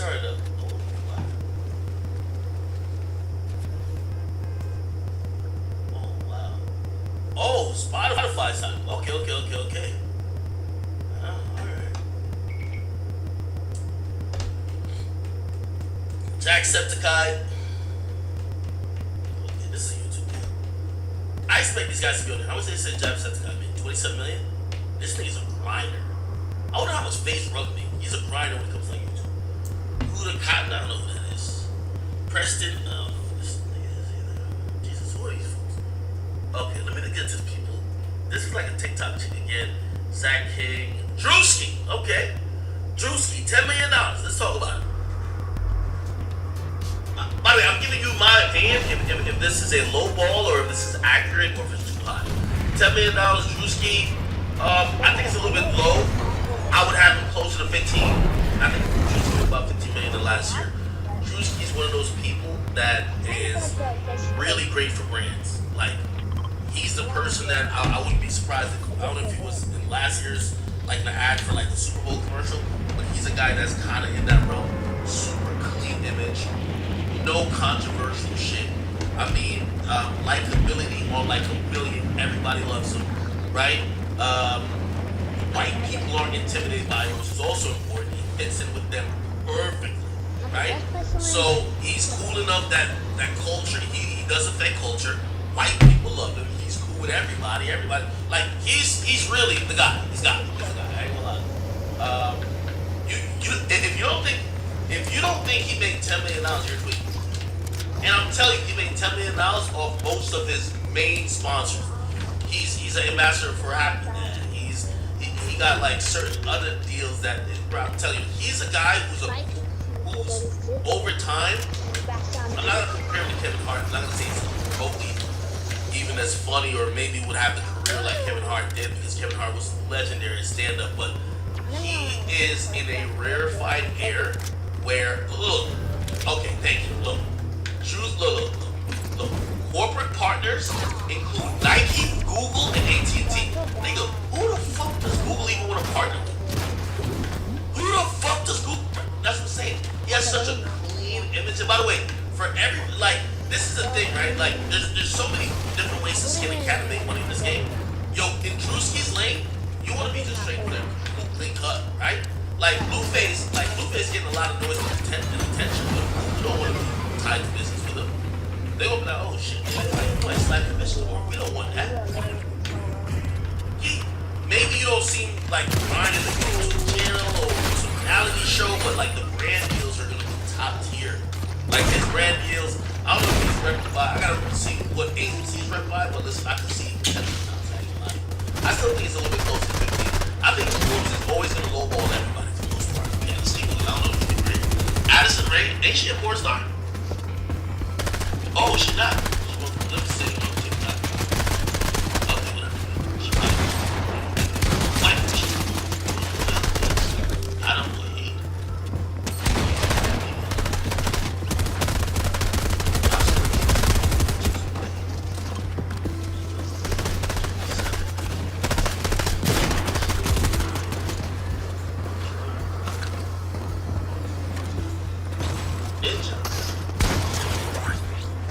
started up. Oh wow. Oh, Spotify time. Okay. Alright. Jacksepticeye. Okay, this is a YouTube video. I expect these guys to be on there. How much they say Jacksepticeye made? 27 million? This nigga's a grinder. I wonder how much face rug made. He's a grinder when it comes to like YouTube. Buddha Cotton, I don't know who that is. Preston, I don't know who this nigga is either. Jesus, who are these folks? Okay, let me get to the people. This is like a TikTok chick again. Zach King. Drewski! Okay. Drewski, $10 million. Let's talk about it. By the way, I'm giving you my opinion if this is a low ball or if this is accurate or if it's too high. $10 million, Drewski. I think it's a little bit low. I would have him closer to 15. I think Drewski was about 15 million last year. Drewski's one of those people that is really great for brands. Like, he's the person that I wouldn't be surprised if, I don't know if he was in last year's, like the ad for like the Super Bowl commercial, but he's a guy that's kind of in that realm. Super clean image, no controversial shit. I mean, likability on like a billion, everybody loves him, right? White people aren't intimidated by him, which is also important. He fits in with them perfectly, right? So he's cool enough that culture, he doesn't affect culture. White people love him. He's cool with everybody. Like he's really the guy. He's the guy. I ain't gonna lie. If you don't think he made $10 million, you're tweaking. And I'm telling you, he made $10 million off most of his main sponsors. He's an ambassador for Happy Man. He got like certain other deals that, bro, I'm telling you, he's a guy who's over time. I'm not gonna compare him to Kevin Hart. I'm not gonna say he's totally even as funny or maybe would have the career like Kevin Hart did, because Kevin Hart was legendary in stand-up, but he is in a rarefied air where, look, okay, thank you, look, corporate partners include Nike, Google, and AT&T. Nigga, who the fuck does Google even want to partner with? Who the fuck does Google? That's what I'm saying. He has such a clean image. And by the way, for every, like, this is the thing, right? Like, there's so many different ways to skin a cat and make money in this game. Yo, in Drewski's lane, you want to be just straight clear, clean cut, right? Like, Blueface getting a lot of noise and attention, but you don't want to be tied to business with him. They will be like, oh shit, I slap commission, or we don't want that. Maybe you don't seem like grinding the YouTube channel or some reality show, but like the brand deals are gonna be top tier. Like his brand deals, I don't know if he's repped by, I gotta see what agency he's repped by, but listen, I can see I still think it's a little bit close to 15. I think Forbes is always gonna lowball everybody for the most part. Yeah, I don't know if you agree. Addison Rae, ain't she a porn star? Oh, she not. Let me see. On TikTok. Okay, whatever. She might. I don't believe.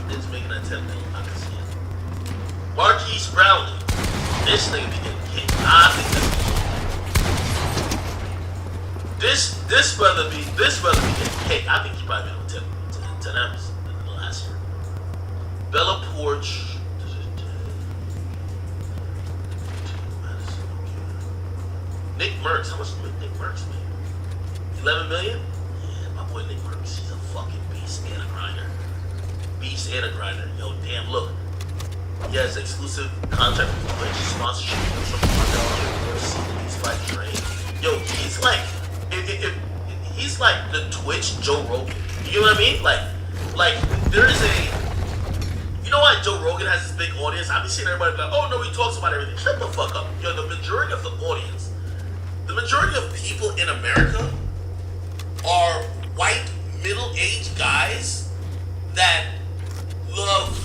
It's making that 10 million. I can see it. Marquise Brownlee. This nigga be getting kicked. I think that's this brother be getting kicked. I think he probably been on 10 M's in the last year. Bella Porch. Nick Merckx. How much did Nick Merckx make? 11 million? Yeah, my boy Nick Merckx. He's a fucking beast and a grinder. And a grinder. Yo, damn, look. He has exclusive contract with Twitch, sponsorship from he's like trained. Yo, he's like he's like the Twitch Joe Rogan. You know what I mean? Like there is a, you know why Joe Rogan has this big audience? I've been seeing everybody be like, oh no, he talks about everything. Shut the fuck up. Yo, the majority of the audience, the majority of people in America are white, middle-aged guys that love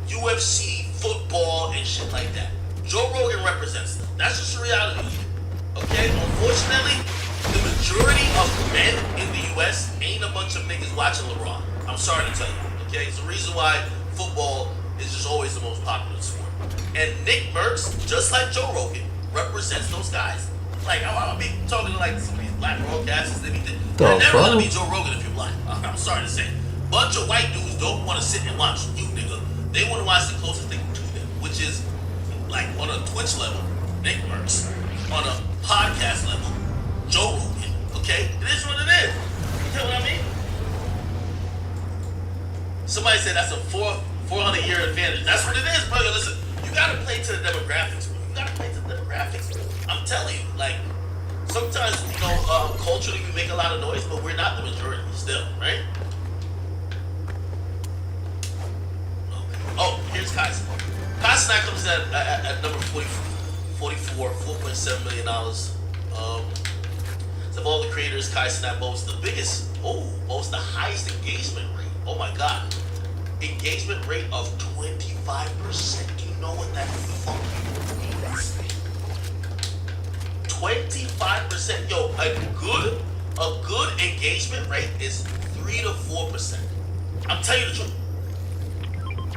UFC, football, and shit like that. Joe Rogan represents them. That's just the reality. Okay? Unfortunately, the majority of men in the US ain't watching LeBron. I'm sorry to tell you. Okay, it's the reason why football is just always the most popular sport. And Nick Merckx, just like Joe Rogan, represents those guys. Like I'll be talking to like some of these black broadcasters. You're never gonna be Joe Rogan if you're black. I'm sorry to say. Bunch of white dudes don't want to sit and watch you, nigga. They want to watch the closest thing to them, which is like on a Twitch level, Nick Merckx. On a podcast level, Joe Rogan. Okay, it is what it is. You know what I mean? Somebody said that's a 400-year advantage. That's what it is, bro. Listen, you gotta play to the demographics, bro. You gotta play to the demographics. I'm telling you, like sometimes culturally we make a lot of noise, but we're not the majority still, right? Oh, here's Kaiser. Kaiser comes in at number 44, $4.7 million. So of all the creators, Kaiser boasts the highest engagement rate. Oh my God. Engagement rate of 25%. Do you know what that fucking means? 25%. Yo, a good engagement rate is 3 to 4%. I'm telling you the truth.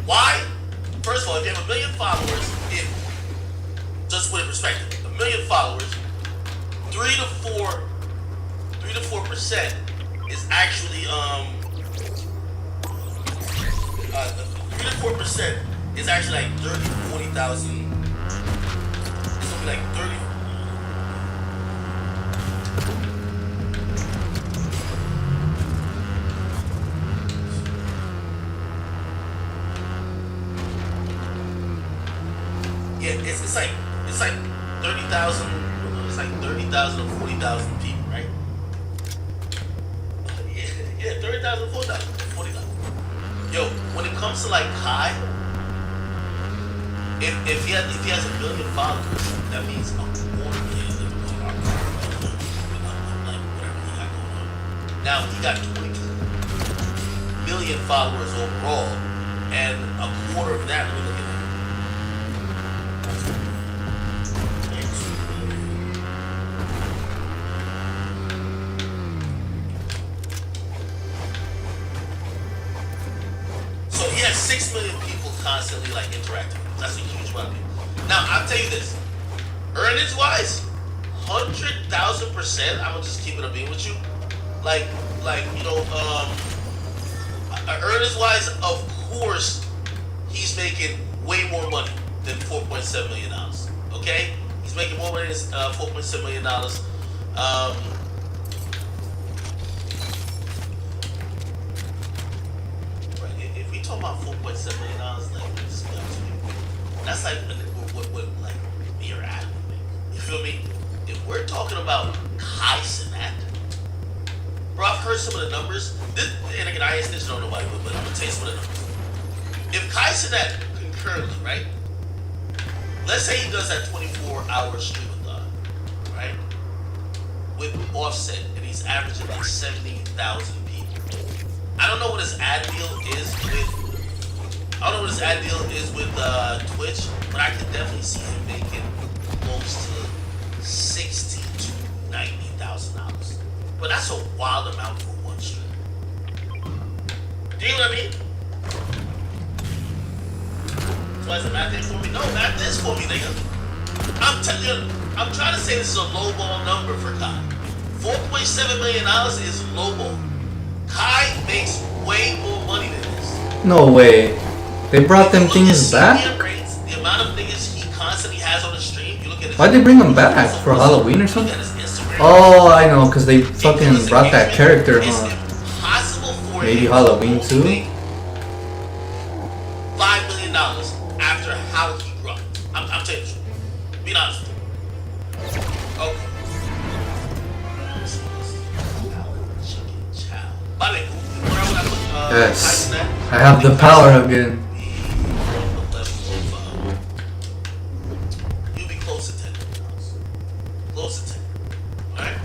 Why? First of all, if you have 1 million followers, just put it in perspective, 1 million followers, 3 to 4% is actually 3 to 4% is actually like 30 to 40,000. It's something like 30. Yeah, it's like 30,000. It's like 30,000 or 40,000 people, right? Yeah, 30,000, 40,000. Yo, when it comes to like Kai, if he has 1 million followers, that means a quarter million like whatever he got going on. Now he got 22 million followers overall, and a quarter of that. Let me look at that. So he has 6 million people constantly like interacting with him. That's a huge amount of people. Now I'll tell you this, earnings wise, 100,000%. I'm gonna just keep it a being with you. Earnings wise, of course, he's making way more money than $4.7 million. Okay, he's making more money than $4.7 million. If we talk about $4.7 million, like just be honest with you, that's like what like me or Adam would make. You feel me? If we're talking about Kai Cenat, bro, I've heard some of the numbers. And again, I ain't snitching on nobody, but I'm gonna tell you some of the numbers. If Kai Cenat concurrently, right? Let's say he does that 24-hour stream-a-thon, right? With Offset, and he's averaging like 70,000 people. I don't know what his ad deal is with Twitch, but I can definitely see him making close to $60,000 to $90,000. But that's a wild amount for one stream. Do you know what I mean? So is it math this for me? No, math this for me, nigga. I'm telling you, I'm trying to say this is a low ball number for Kai. $4.7 million is low ball. Kai makes way more money than this. No way. They brought them things back? Rates, the amount of niggas he constantly has on the stream, you look at his. Why'd they bring them back? For Halloween or something? Oh, I know, because they fucking brought that character, huh? Maybe Halloween too? $5 million after how he grew up. I'm telling you, be honest with you. Okay. By the way, yes, I have the power again. You'll be close to 10 million. Close to 10. Alright?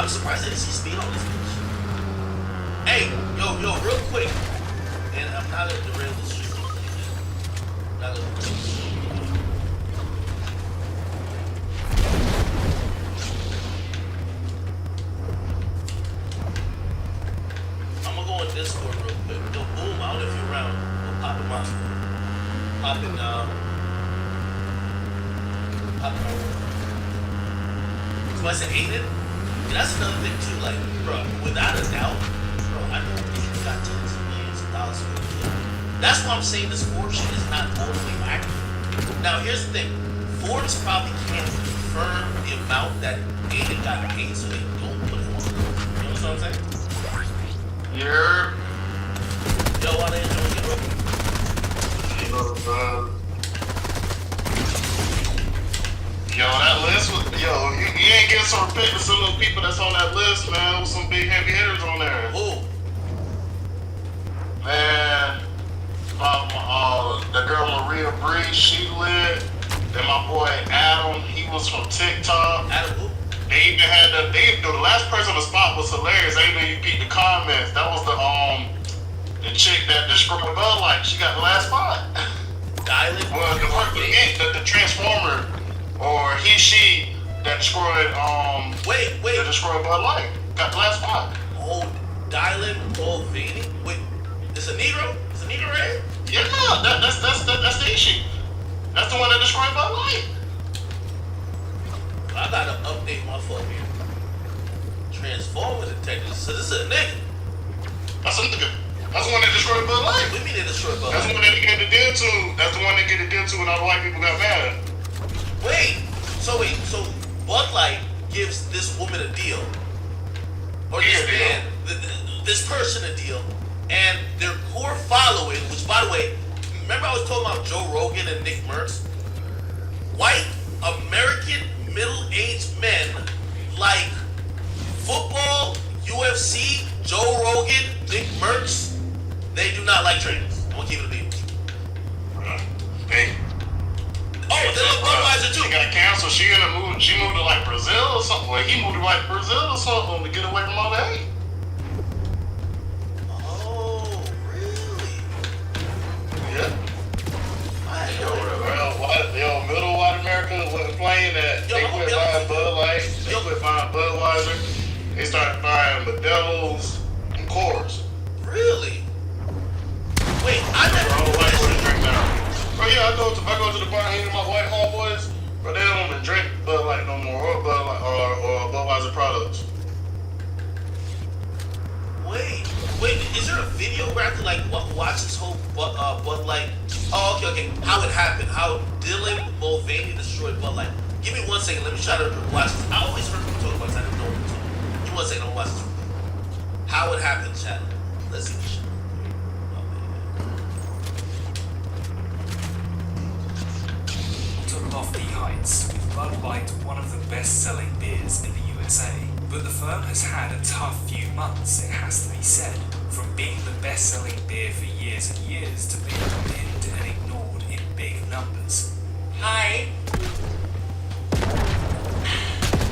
surprised I didn't see speed on this bitch. Hey, yo, real quick. And I'm not gonna derail the stream. I'm not gonna derail the stream. I'm gonna go on Discord real quick. Yo, boom, I don't know if you're around. We'll pop him out. Pop in, pop him out. Somebody said Aiden? Yeah, that's another thing too, like, bro, without a doubt, bro, I know Aiden got tens of millions of dollars for it. That's why I'm saying this Forbes shit is not totally accurate. Now, here's the thing. Forbes probably can't confirm the amount that Aiden got paid, so they don't put him on the list. You know what I'm saying? Yeah. Yo, why they enjoy it, bro? Yo, that list was, you ain't getting some respect to some of the people that's on that list, man. With some big heavy hitters on there. Who? Man, the girl Maria Bree, she lit. Then my boy Adam, he was from TikTok. Adam who? They even had the last person on the spot was hilarious. They even you peep the comments. That was the chick that destroyed Bud Light. She got the last spot. Dialing? Well, the Transformer, or she that destroyed Wait. that destroyed Bud Light. Got the last spot. Oh, Dylan Mulvaney? Wait, it's a Negro? It's a Negro, right? Yeah, that's the issue. That's the one that destroyed Bud Light. I gotta update my fucking Transformer detector. So this is a nigga. That's a nigga. That's the one that destroyed Bud Light. What do you mean they destroyed Bud That's the Light? one that they get the deal to. That's the one that get the deal to when all the white people got mad. So Bud Light gives this woman a deal. Or this Yeah, man, this person a deal. And their core following, which by the way, remember I was talking about Joe Rogan and Nick Merckx? White American middle-aged men like football, UFC, Joe Rogan, Nick Merckx, they do not like trainers. I'm gonna keep it a beat. Hey. Oh, they love Budweiser too. She got canceled. She moved to like Brazil or something. Well, he moved to like Brazil or something to get away from all that hate. Oh, really? Yeah. Middle white America was playing that. They quit buying Bud Light. They quit buying Budweiser. They started buying Modelo's and Coors. Really? Wait, I never All knew the white boys that. drink now. Bro, yeah, I go to the bar and my white homeboys, but they don't even drink Bud Light no more, or Bud Light, or Budweiser products. Wait, is there a video where I could like watch this whole Bud Light? Oh, okay. How it happened? How Dylan Mulvaney destroyed Bud Light? Give me 1 second. Let me try to watch this. I always heard people talk about this. I didn't know what to talk. Give me 1 second. I'm watch this. How it happened, chat. Let's see this shit. Took lofty heights, with Bud Light one of the best-selling beers in the USA. But the firm has had a tough few months, it has to be said, from being the best-selling beer for years and years to being pinned and ignored in big numbers. Hi.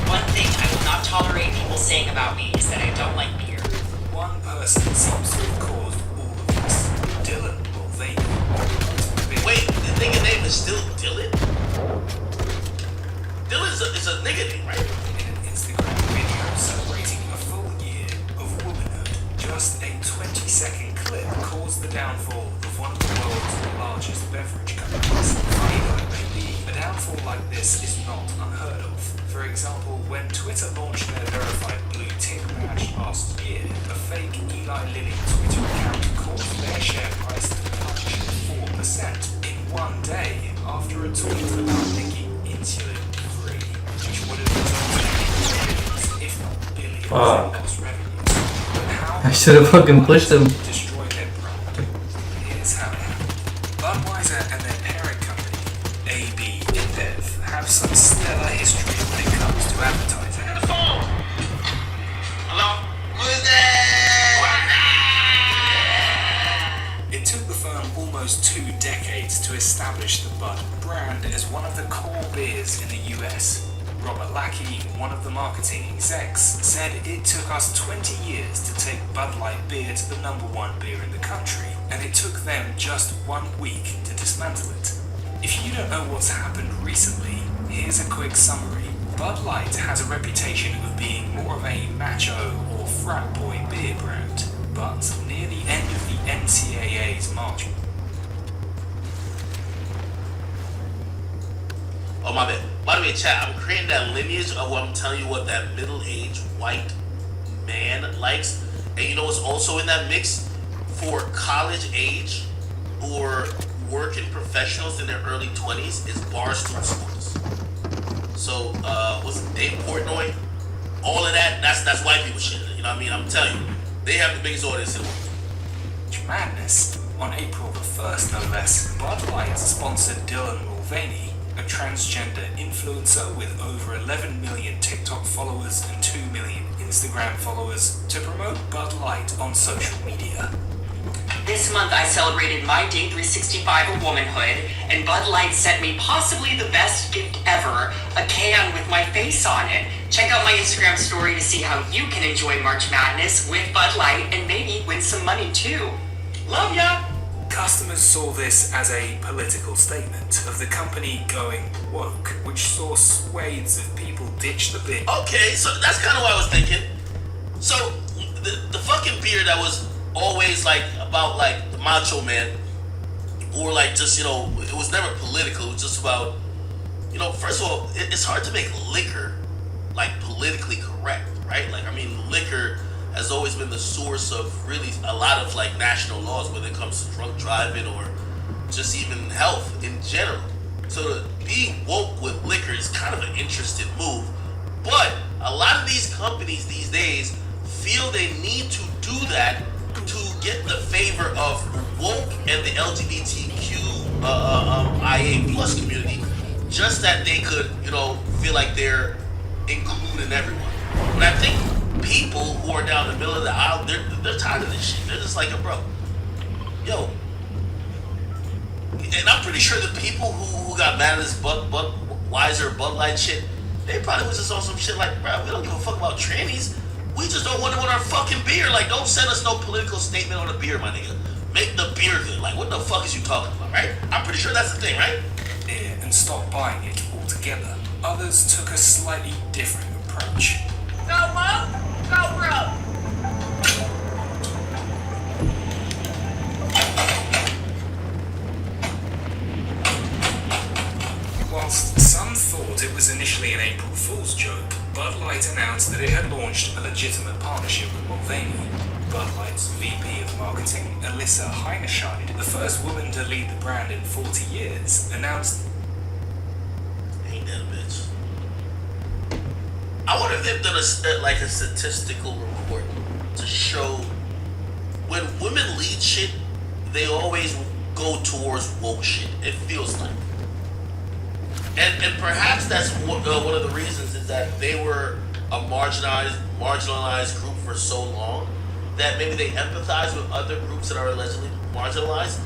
One thing I will not tolerate people saying about me is that I don't like beer. One person seems to have caused all of this. Dylan Mulvaney. Wait, the nigga name is still Dylan? Dylan is a nigga name, right? In an Instagram video celebrating a full year of womanhood, just a 20-second clip caused the downfall of one of the world's largest beverage companies. Funny though it may be, a downfall like this is not unheard of. For example, when Twitter launched their verified blue tick badge last year, a fake Eli Lilly Twitter account caused their share price to plunge 4% in one day after a tweet about making insulin free, which would have resulted in millions, if not billions, in lost revenues. But how I should have fucking pushed him. destroy their brand? Here's how it happened. Budweiser and their parent company, AB InBev, have some stellar history when it comes to advertising. The phone. Hello? Who is that? It took the firm almost 2 decades to establish the Bud brand as one of the core beers in the US. Robert Lackey, one of the marketing execs, said it took us 20 years to take Bud Light beer to the #1 beer in the country, and it took them just 1 week to dismantle it. If you don't know what's happened recently, here's a quick summary. Bud Light has a reputation of being more of a macho or frat boy beer brand, but near the end of the NCAA's March. Oh, my bad. By the way, chat, I'm creating that lineage of what I'm telling you what that middle-aged white man likes. And you know what's also in that mix? For college age or working professionals in their early 20s is Barstool Sports. So, what's it, Dave Portnoy? All of that, that's white people shit. You know what I mean? I'm telling you, they have the biggest audience in the world. Madness. On April the 1st, no less, Bud Light sponsored Dylan Mulvaney, a transgender influencer with over 11 million TikTok followers and 2 million Instagram followers, to promote Bud Light on social media. This month I celebrated my day 365 of womanhood, and Bud Light sent me possibly the best gift ever, a can with my face on it. Check out my Instagram story to see how you can enjoy March Madness with Bud Light and maybe win some money too. Love ya! Customers saw this as a political statement of the company going woke, which saw swathes of people ditch the beer. Okay, so that's kind of what I was thinking. So, the fucking beer that was always like about like the macho man, or like just, you know, it was never political, it was just about, you know, first of all, it's hard to make liquor like politically correct, right? Like, I mean, liquor has always been the source of really a lot of like national laws, whether it comes to drunk driving or just even health in general. So to be woke with liquor is kind of an interesting move, but a lot of these companies these days feel they need to do that to get the favor of woke and the LGBTQIA plus community, just that they could, you know, feel like they're including everyone. But I think people who are down the middle of the aisle, they're tired of this shit. They're just like, bro, yo. And I'm pretty sure the people who got mad at this Budweiser Bud Light shit, they probably was just on some shit like, bro, we don't give a fuck about trannies. We just don't want it on our fucking beer. Like, don't send us no political statement on the beer, my nigga. Make the beer good. Like, what the fuck is you talking about, right? I'm pretty sure that's the thing, right? And stopped buying it altogether. Others took a slightly different approach. Go woke, go broke. Whilst some thought it was initially an April Fool's joke, Bud Light announced that it had launched a legitimate partnership with Mulvaney. Bud Light's VP of Marketing, Alyssa Heinerscheid, the first woman to lead the brand in 40 years, announced, Ain't that a bitch? I wonder if they've done a statistical report to show when women lead shit, they always go towards woke shit. It feels like. And perhaps that's one of the reasons is that they were a marginalized group for so long that maybe they empathize with other groups that are allegedly marginalized.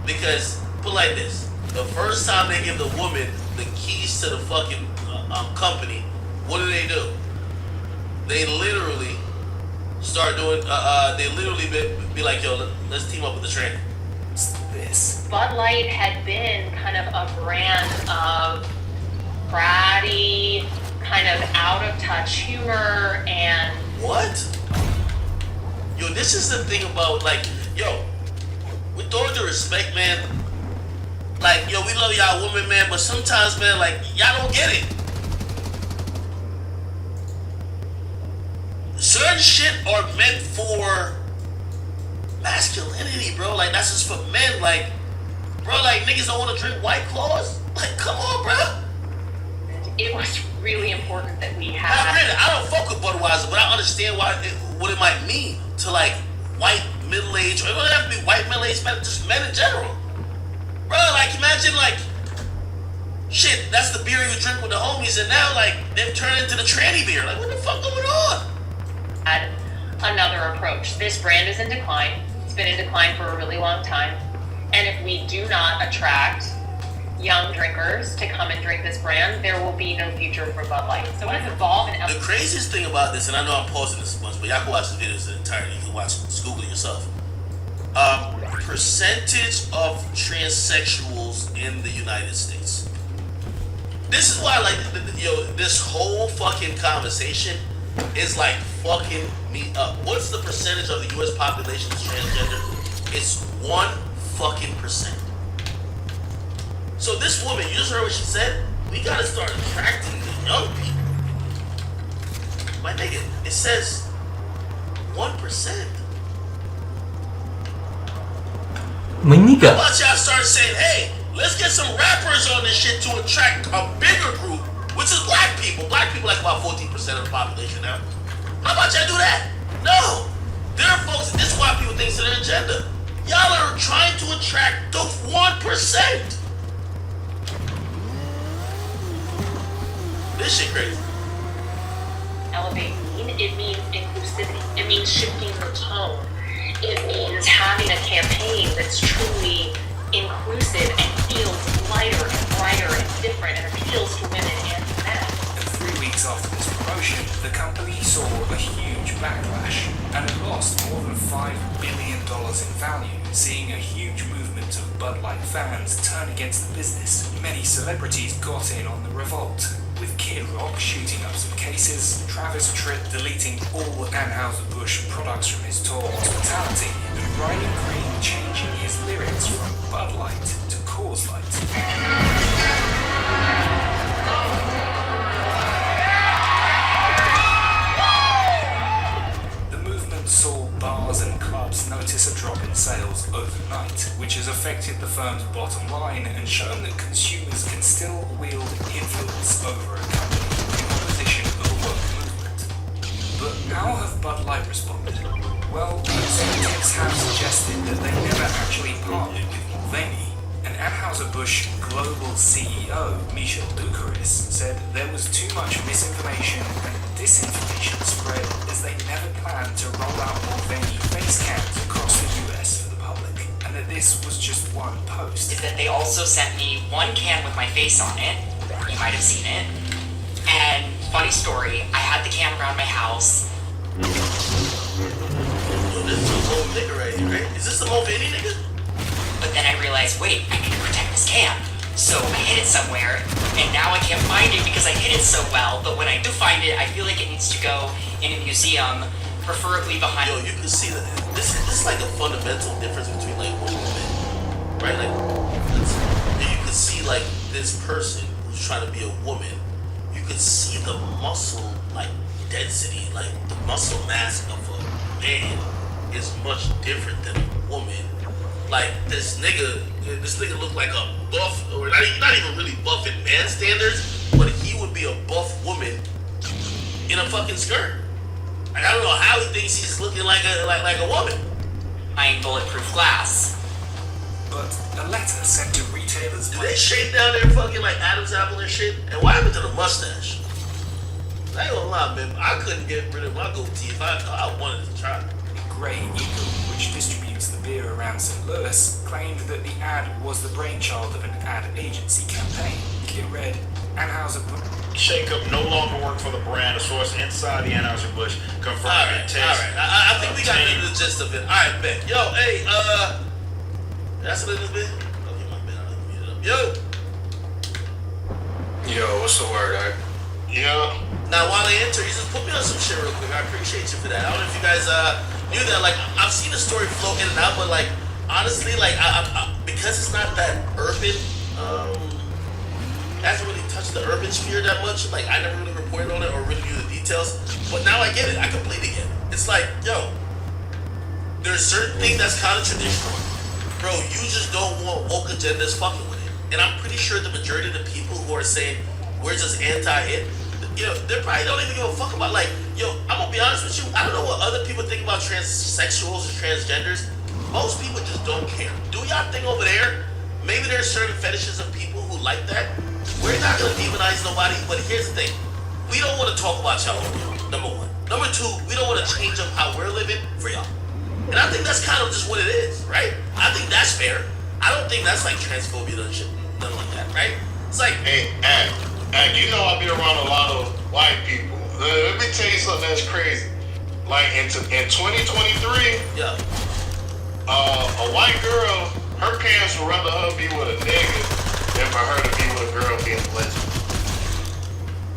Because, put like this, the first time they give the woman the keys to the fucking company, what do? They literally start doing, they literally be like, yo, let's team up with the train. this. Bud Light had been kind of a brand of bratty, kind of out of touch humor and What? Yo, this is the thing about, like, yo, with all due respect, man, like, yo, we love y'all women, man, but sometimes, man, like, y'all don't get it. Certain shit are meant for masculinity, bro. Like, that's just for men. Like, bro, like, niggas don't want to drink White Claws. Like, come on, bro. it was really important that we Now, had. granted, I don't fuck with Budweiser, but I understand what it might mean to, like, white middle-aged, or it doesn't have to be white middle-aged men, just men in general. Bro, like, imagine, like, shit, that's the beer you drink with the homies, and now, like, they've turned into the tranny beer. Like, what the fuck going on? Had another approach. This brand is in decline. It's been in decline for a really long time. And if we do not attract young drinkers to come and drink this brand, there will be no future for Bud Light. So it has evolved and The craziest thing about this, and I know I'm pausing this a bunch, but y'all can watch the videos in entirety. You can watch, just Google it yourself. Percentage of transsexuals in the United States. This is why, like, this whole fucking conversation is like fucking me up. What's the percentage of the U.S. population that's transgender? It's 1%. So this woman, you just heard what she said. We gotta start attracting the young people. My nigga, it says 1%. My How nigga. about y'all start saying, hey, let's get some rappers on this shit to attract a bigger group, which is black people. Black people like about 14% of the population now. How about y'all do that? No. There are folks, this is why people think it's an agenda. Y'all are trying to attract the 1%. This shit crazy. elevating. It means inclusivity. It means shifting the tone. It means having a campaign that's truly inclusive and feels lighter and brighter and different and appeals to women and to men. And 3 weeks after this promotion, the company saw a huge backlash and had lost more than $5 billion in value, seeing a huge movement of Bud Light fans turn against the business. Many celebrities got in on the revolt, with Kid Rock shooting up some cases, Travis Tritt deleting all Anheuser-Busch products from his tour Hospitality, and Riley Green changing his lyrics from Bud Light to Coors Light. Saw bars and clubs notice a drop in sales overnight, which has affected the firm's bottom line and shown that consumers can still wield influence over a company in opposition of a woke movement. But how have Bud Light responded? Well, executives have suggested that they never actually partnered with Mulvaney, and Anheuser-Busch global CEO Michel Doukeris said there was too much misinformation and disinformation spread as they never planned to roll out Mulvaney face cams across the US for the public, and that this was just one post. Is that they also sent me one can with my face on it. You might have seen it. And funny story, I had the can around my house. Yo, this is a whole nigga right here, right? Is this the Mulvaney nigga? But then I realized, wait, I need to protect this can. So I hid it somewhere, and now I can't find it because I hid it so well. But when I do find it, I feel like it needs to go in a museum, preferably behind. Yo, you can see that this is like a fundamental difference between like women and men, right? Like, you can see like this person who's trying to be a woman. You can see the muscle like density, like the muscle mass of a man is much different than a woman. Like this nigga looked like a buff, or not even really buff in man standards, but he would be a buff woman in a fucking skirt. Like I don't know how he thinks he's looking like a woman. Behind bulletproof glass. But a letter sent to retailers. Do they shave down their fucking like Adam's apple and shit? And what happened to the mustache? I ain't gonna lie, man. I couldn't get rid of my goatee if I wanted to try. Grey Eagle, which distributes the beer around St. Louis, claimed that the ad was the brainchild of an ad agency campaign. It read, Anheuser-Busch Shakeup no longer worked for the brand. A source inside the Anheuser-Busch confirmed Alright. I think we got into the gist of it. Alright, bet. Yo, hey, that's a little bit. Okay, my bad. I'll mute it up. Yo! Yo, what's the word, Yeah. Now, while I enter, you just put me on some shit real quick. I appreciate you for that. I don't know if you guys knew that. Like, I've seen the story flow in and out, but like, honestly, like, I because it's not that urban, it hasn't really touched the urban sphere that much. Like, I never really reported on it or really knew the details. But now I get it. I completely get it. It's like, yo, there's certain things that's kind of traditional. Bro, you just don't want woke agendas fucking with it. And I'm pretty sure the majority of the people who are saying we're just anti-it, you know, they probably don't even give a fuck about, like, yo, I'm gonna be honest with you, I don't know what other people think about transsexuals or transgenders. Most people just don't care. Do y'all think over there, maybe there's certain fetishes of people who like that? We're not gonna demonize nobody, but here's the thing. We don't wanna talk about y'all over here, number one. Number two, we don't wanna change up how we're living for y'all. And I think that's kind of just what it is, right? I think that's fair. I don't think that's like transphobia and shit. nothing like that, right? It's like, Hey, and you know I be around a lot of white people. Let me tell you something that's crazy. Like in 2023, yeah, a white girl, her parents would rather her be with a nigga than for her to be with a girl being a lesbian.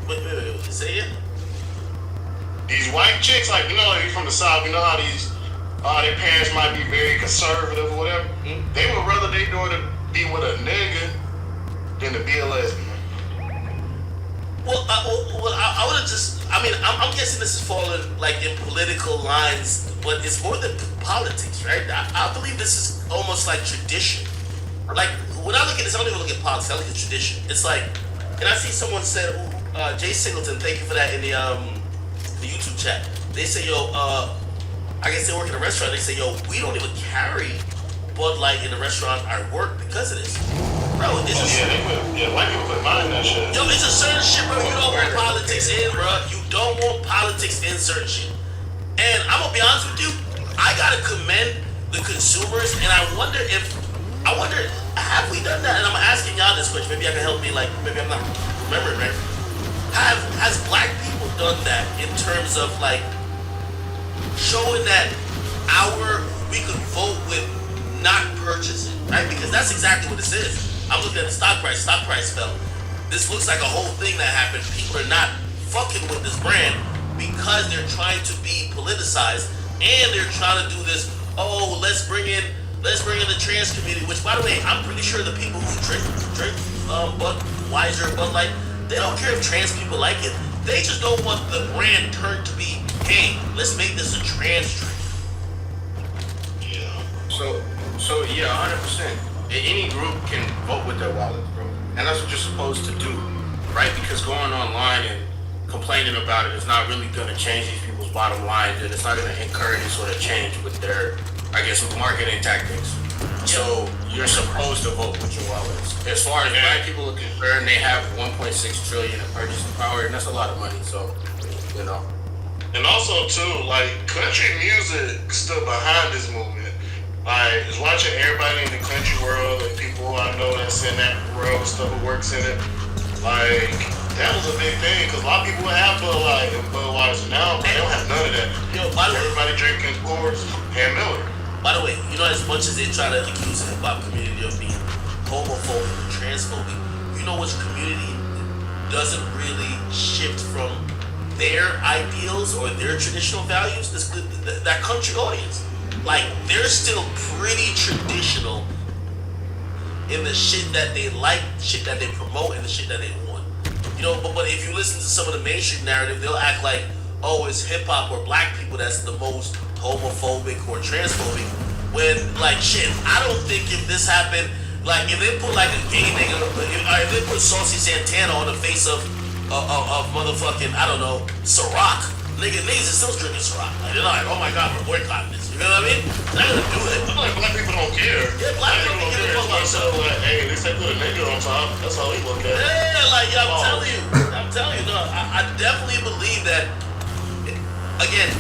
wait, say it. These white chicks, like you know, like you from the South, you know how their parents might be very conservative or whatever. Mm-hmm. They would rather their daughter be with a nigga than to be a lesbian. Well, I would have just. I mean, I'm guessing this is falling like in political lines, but it's more than politics, right? I believe this is almost like tradition. Like when I look at this, I don't even look at politics. I look at tradition. It's like, and I see someone said, Jay Singleton, thank you for that in the YouTube chat. They say, yo, I guess they work in a restaurant. They say, yo, we don't even carry Bud Light in the restaurant I work because of this. Bro, it's White people put mine in that shit. yo, it's a certain shit, bro. You don't want politics in, bro. You don't want politics in certain shit. And I'm gonna be honest with you, I gotta commend the consumers, and I wonder, have we done that? And I'm asking y'all this question. Maybe I can help me. Like, maybe I'm not remembering right. Has black people done that in terms of like showing that we could vote with not purchasing, right? Because that's exactly what this is. I'm looking at the stock price. Stock price fell. This looks like a whole thing that happened. People are not fucking with this brand because they're trying to be politicized and they're trying to do this. Oh, let's bring in the trans community. Which, by the way, I'm pretty sure the people who drink Budweiser, Bud Light, they don't care if trans people like it. They just don't want the brand turned to be, hey, let's make this a trans drink. So yeah, 100%. Any group can vote with their wallets, bro, and that's what you're supposed to do, right? Because going online and complaining about it is not really going to change these people's bottom lines, and it's not going to encourage any sort of change with their, I guess, marketing tactics. So you're supposed to vote with your wallets. As far as black people are concerned, they have 1.6 trillion in purchasing power, and that's a lot of money. So, you know. And also too, like country music stood behind this movement. Like, just watching everybody in the country world and people I know that's in that world and stuff who works in it, like, that was a big thing, because a lot of people have Bud Light and Budweiser now, but they don't have none of that. Yo, by the way, everybody drinking Coors and Miller. By the way, you know, as much as they try to accuse the hip-hop community of being homophobic and transphobic, you know which community doesn't really shift from their ideals or their traditional values? That country audience. Like, they're still pretty traditional in the shit that they like, shit that they promote, and the shit that they want. You know, but if you listen to some of the mainstream narrative, they'll act like, oh, it's hip-hop or black people that's the most homophobic or transphobic. When, like, shit, I don't think if this happened, like, if they put, like, a gay nigga, if they put Saucy Santana on the face of motherfucking, I don't know, Ciroc, niggas are still drinking Ciroc. Like, they're like, oh my god, we're boycotting this. You know what I mean? They're not gonna do it. I feel like black people don't care. Yeah, black people don't give a fuck about so, like, hey, they say put a nigga on top. That's how we look at it. Yeah, like, yeah, I'm telling you, no, I definitely believe that, again,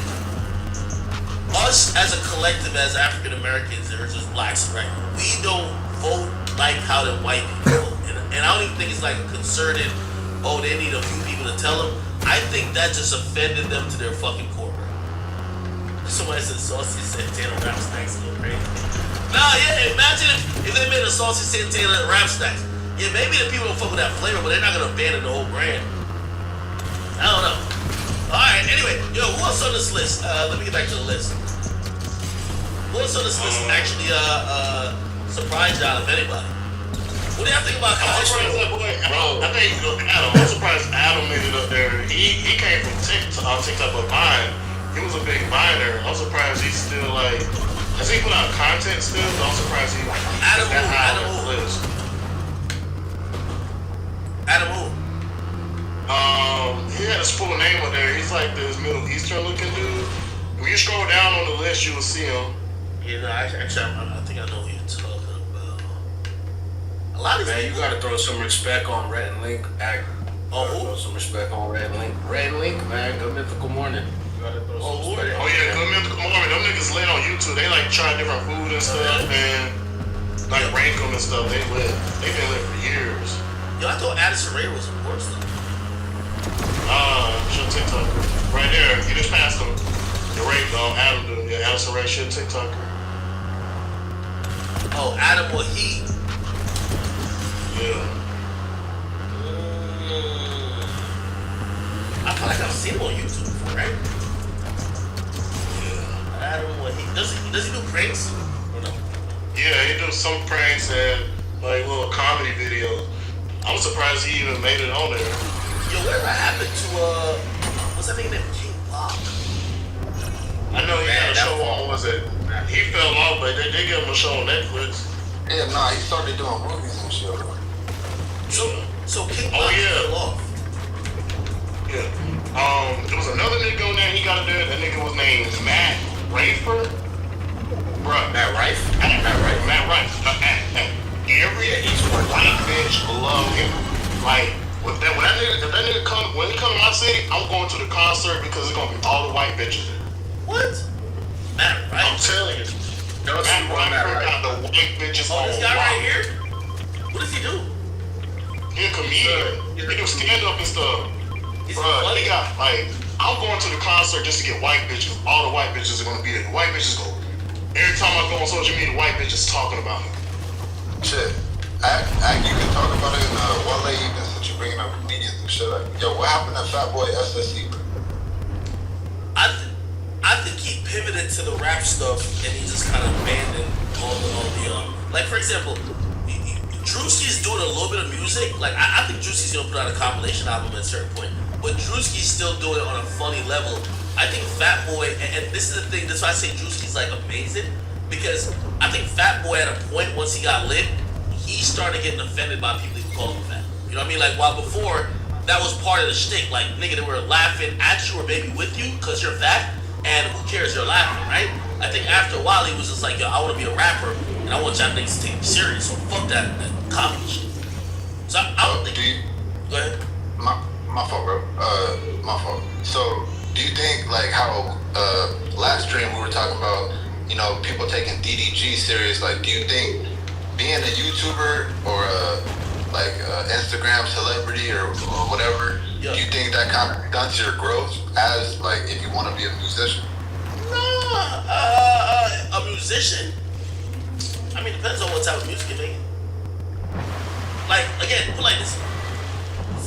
us as a collective, as African Americans versus blacks, right? We don't vote like how the white people vote. And I don't even think it's like a concerted, oh, they need a few people to tell them. I think that just offended them to their fucking core. Somebody said Saucy Santana rap snacks a little crazy. Nah, yeah, imagine if they made a Saucy Santana rap snacks. Yeah, maybe the people don't fuck with that flavor, but they're not gonna abandon the whole brand. I don't know. Alright, anyway, yo, who else on this list? Let me get back to the list. Who else on this list actually surprised y'all, if anybody? What do y'all think about I'm surprised that boy, bro. I think Adam. I'm surprised Adam made it up there. He came from TikTok but Vine. He was a big Viner. I'm surprised he's still like. Has he put out content still? But I'm surprised he Adam that high Adam on the list. Adam who? He had a full name up there. He's like this Middle Eastern looking dude. When you scroll down on the list, you will see him. Yeah, no, actually, I think I know who you're talking about. A lot of Man, you people. gotta throw some respect on Red and Link. Oh, who? Throw some respect on Red and Link. Red and Link, man. Good mythical morning. You gotta throw some respect. Oh yeah, good mythical morning. Them niggas lit on YouTube. They like try different food and stuff, and like rank them and stuff. They've been lit for years. Yo, I thought Addison Rae was a porn star. She's a TikToker. Right there, you just passed them. The Ray, Adam, yeah, Addison Rae, she's a TikToker. Oh, Adam or he? Yeah. I feel like I've seen him on YouTube before, right? Yeah. Adam or he? Does he do pranks? Or no? Yeah, he do some pranks and like little comedy videos. I'm surprised he even made it on there. Yo, whatever happened to what's that nigga named King Bob? I know he had a show on, what was it? He fell off, but they did give him a show on Netflix. Yeah, nah, he started doing movies and shit. So King Oh, Bob yeah. fell off. Yeah. There was another nigga on there, he got it there. That nigga was named Matt Rayford. Bruh. Matt Rife? Matt Rife. Every white bitch love him. Like, if that nigga come, when he come to my city, I'm going to the concert because it's gonna be all the white bitches there. What? Matt Rife? I'm telling you. Matt Rife got the white bitches Oh, on this guy lock. right here? What does he do? He a comedian. He do stand up and stuff. Is he Bruh, funny? he got, like, I'm going to the concert just to get white bitches. All the white bitches are gonna be there. The white bitches go. Every time I go on social media, white bitches talking about him. Shit. You can talk about it in Wale even since you're bringing up comedians and shit. Like, yo, what happened to Fat Boy SSE, bro? I think he pivoted to the rap stuff and he just kind of abandoned all the like for example, Drewski's doing a little bit of music. Like I think Drewski's gonna put out a compilation album at a certain point, but Drewski's still doing it on a funny level. I think Fat Boy, and this is the thing. That's why I say Drewski's like amazing, because I think Fat Boy at a point once he got lit, he started getting offended by people who call him fat. You know what I mean? Like while before that was part of the shtick. Like nigga, they were laughing at you or maybe with you because you're fat. And who cares? You're laughing, right? I think after a while he was just like, yo, I want to be a rapper, and I want y'all niggas to take me serious. So fuck that comedy shit. So I don't think. Go ahead. My fault, bro. My fault. So, do you think like how last stream we were talking about, you know, people taking DDG serious? Like, do you think being a YouTuber or Instagram celebrity or whatever? Yeah. Do you think that kind of stunts your growth as, like, if you want to be a musician? No, a musician. I mean, depends on what type of music you're making. Like, again, put like this.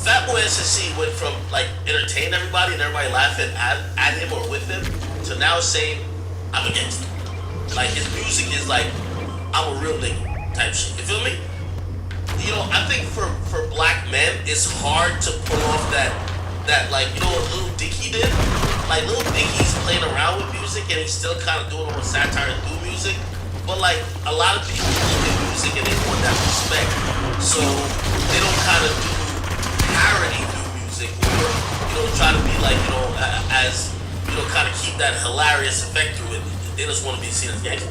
Fat Boy SSC went from, like, entertain everybody and everybody laughing at him or with him to now saying, I'm against him. Like, his music is like, I'm a real nigga type shit. You feel me? You know, I think for black men, it's hard to pull off that like, you know what Lil Dicky did? Like, Lil Dicky's playing around with music and he's still kind of doing all satire through music. But, like, a lot of people look at music and they want that respect. So, they don't kind of do parody through music or, you know, try to be like, you know, as, you know, kind of keep that hilarious effect through it. They just want to be seen as gangster.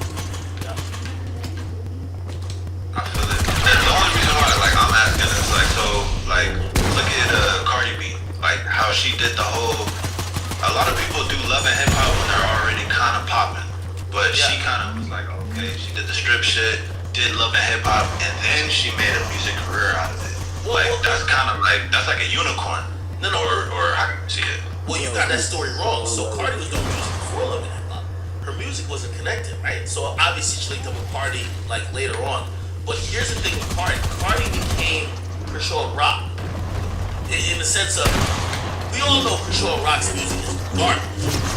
I feel it. And the only reason why, like, I'm asking is, like, so, like, look at Cardi B. Like, how she did the whole... A lot of people do love and hip-hop when they're already kind of popping. But she kind of was like, okay, she did the strip shit, did love and hip-hop, and then she made a music career out of it. Like, that's kind of like... That's like a unicorn. No. Or how can you see it? Well, you got that story wrong. So Cardi was doing music before Love and Hip Hop. Her music wasn't connected, right? So obviously she linked up with Cardi like later on. But here's the thing with Cardi. Cardi became Kershaw Rock. In the sense of, we all know Kershaw Rock's music is garbage.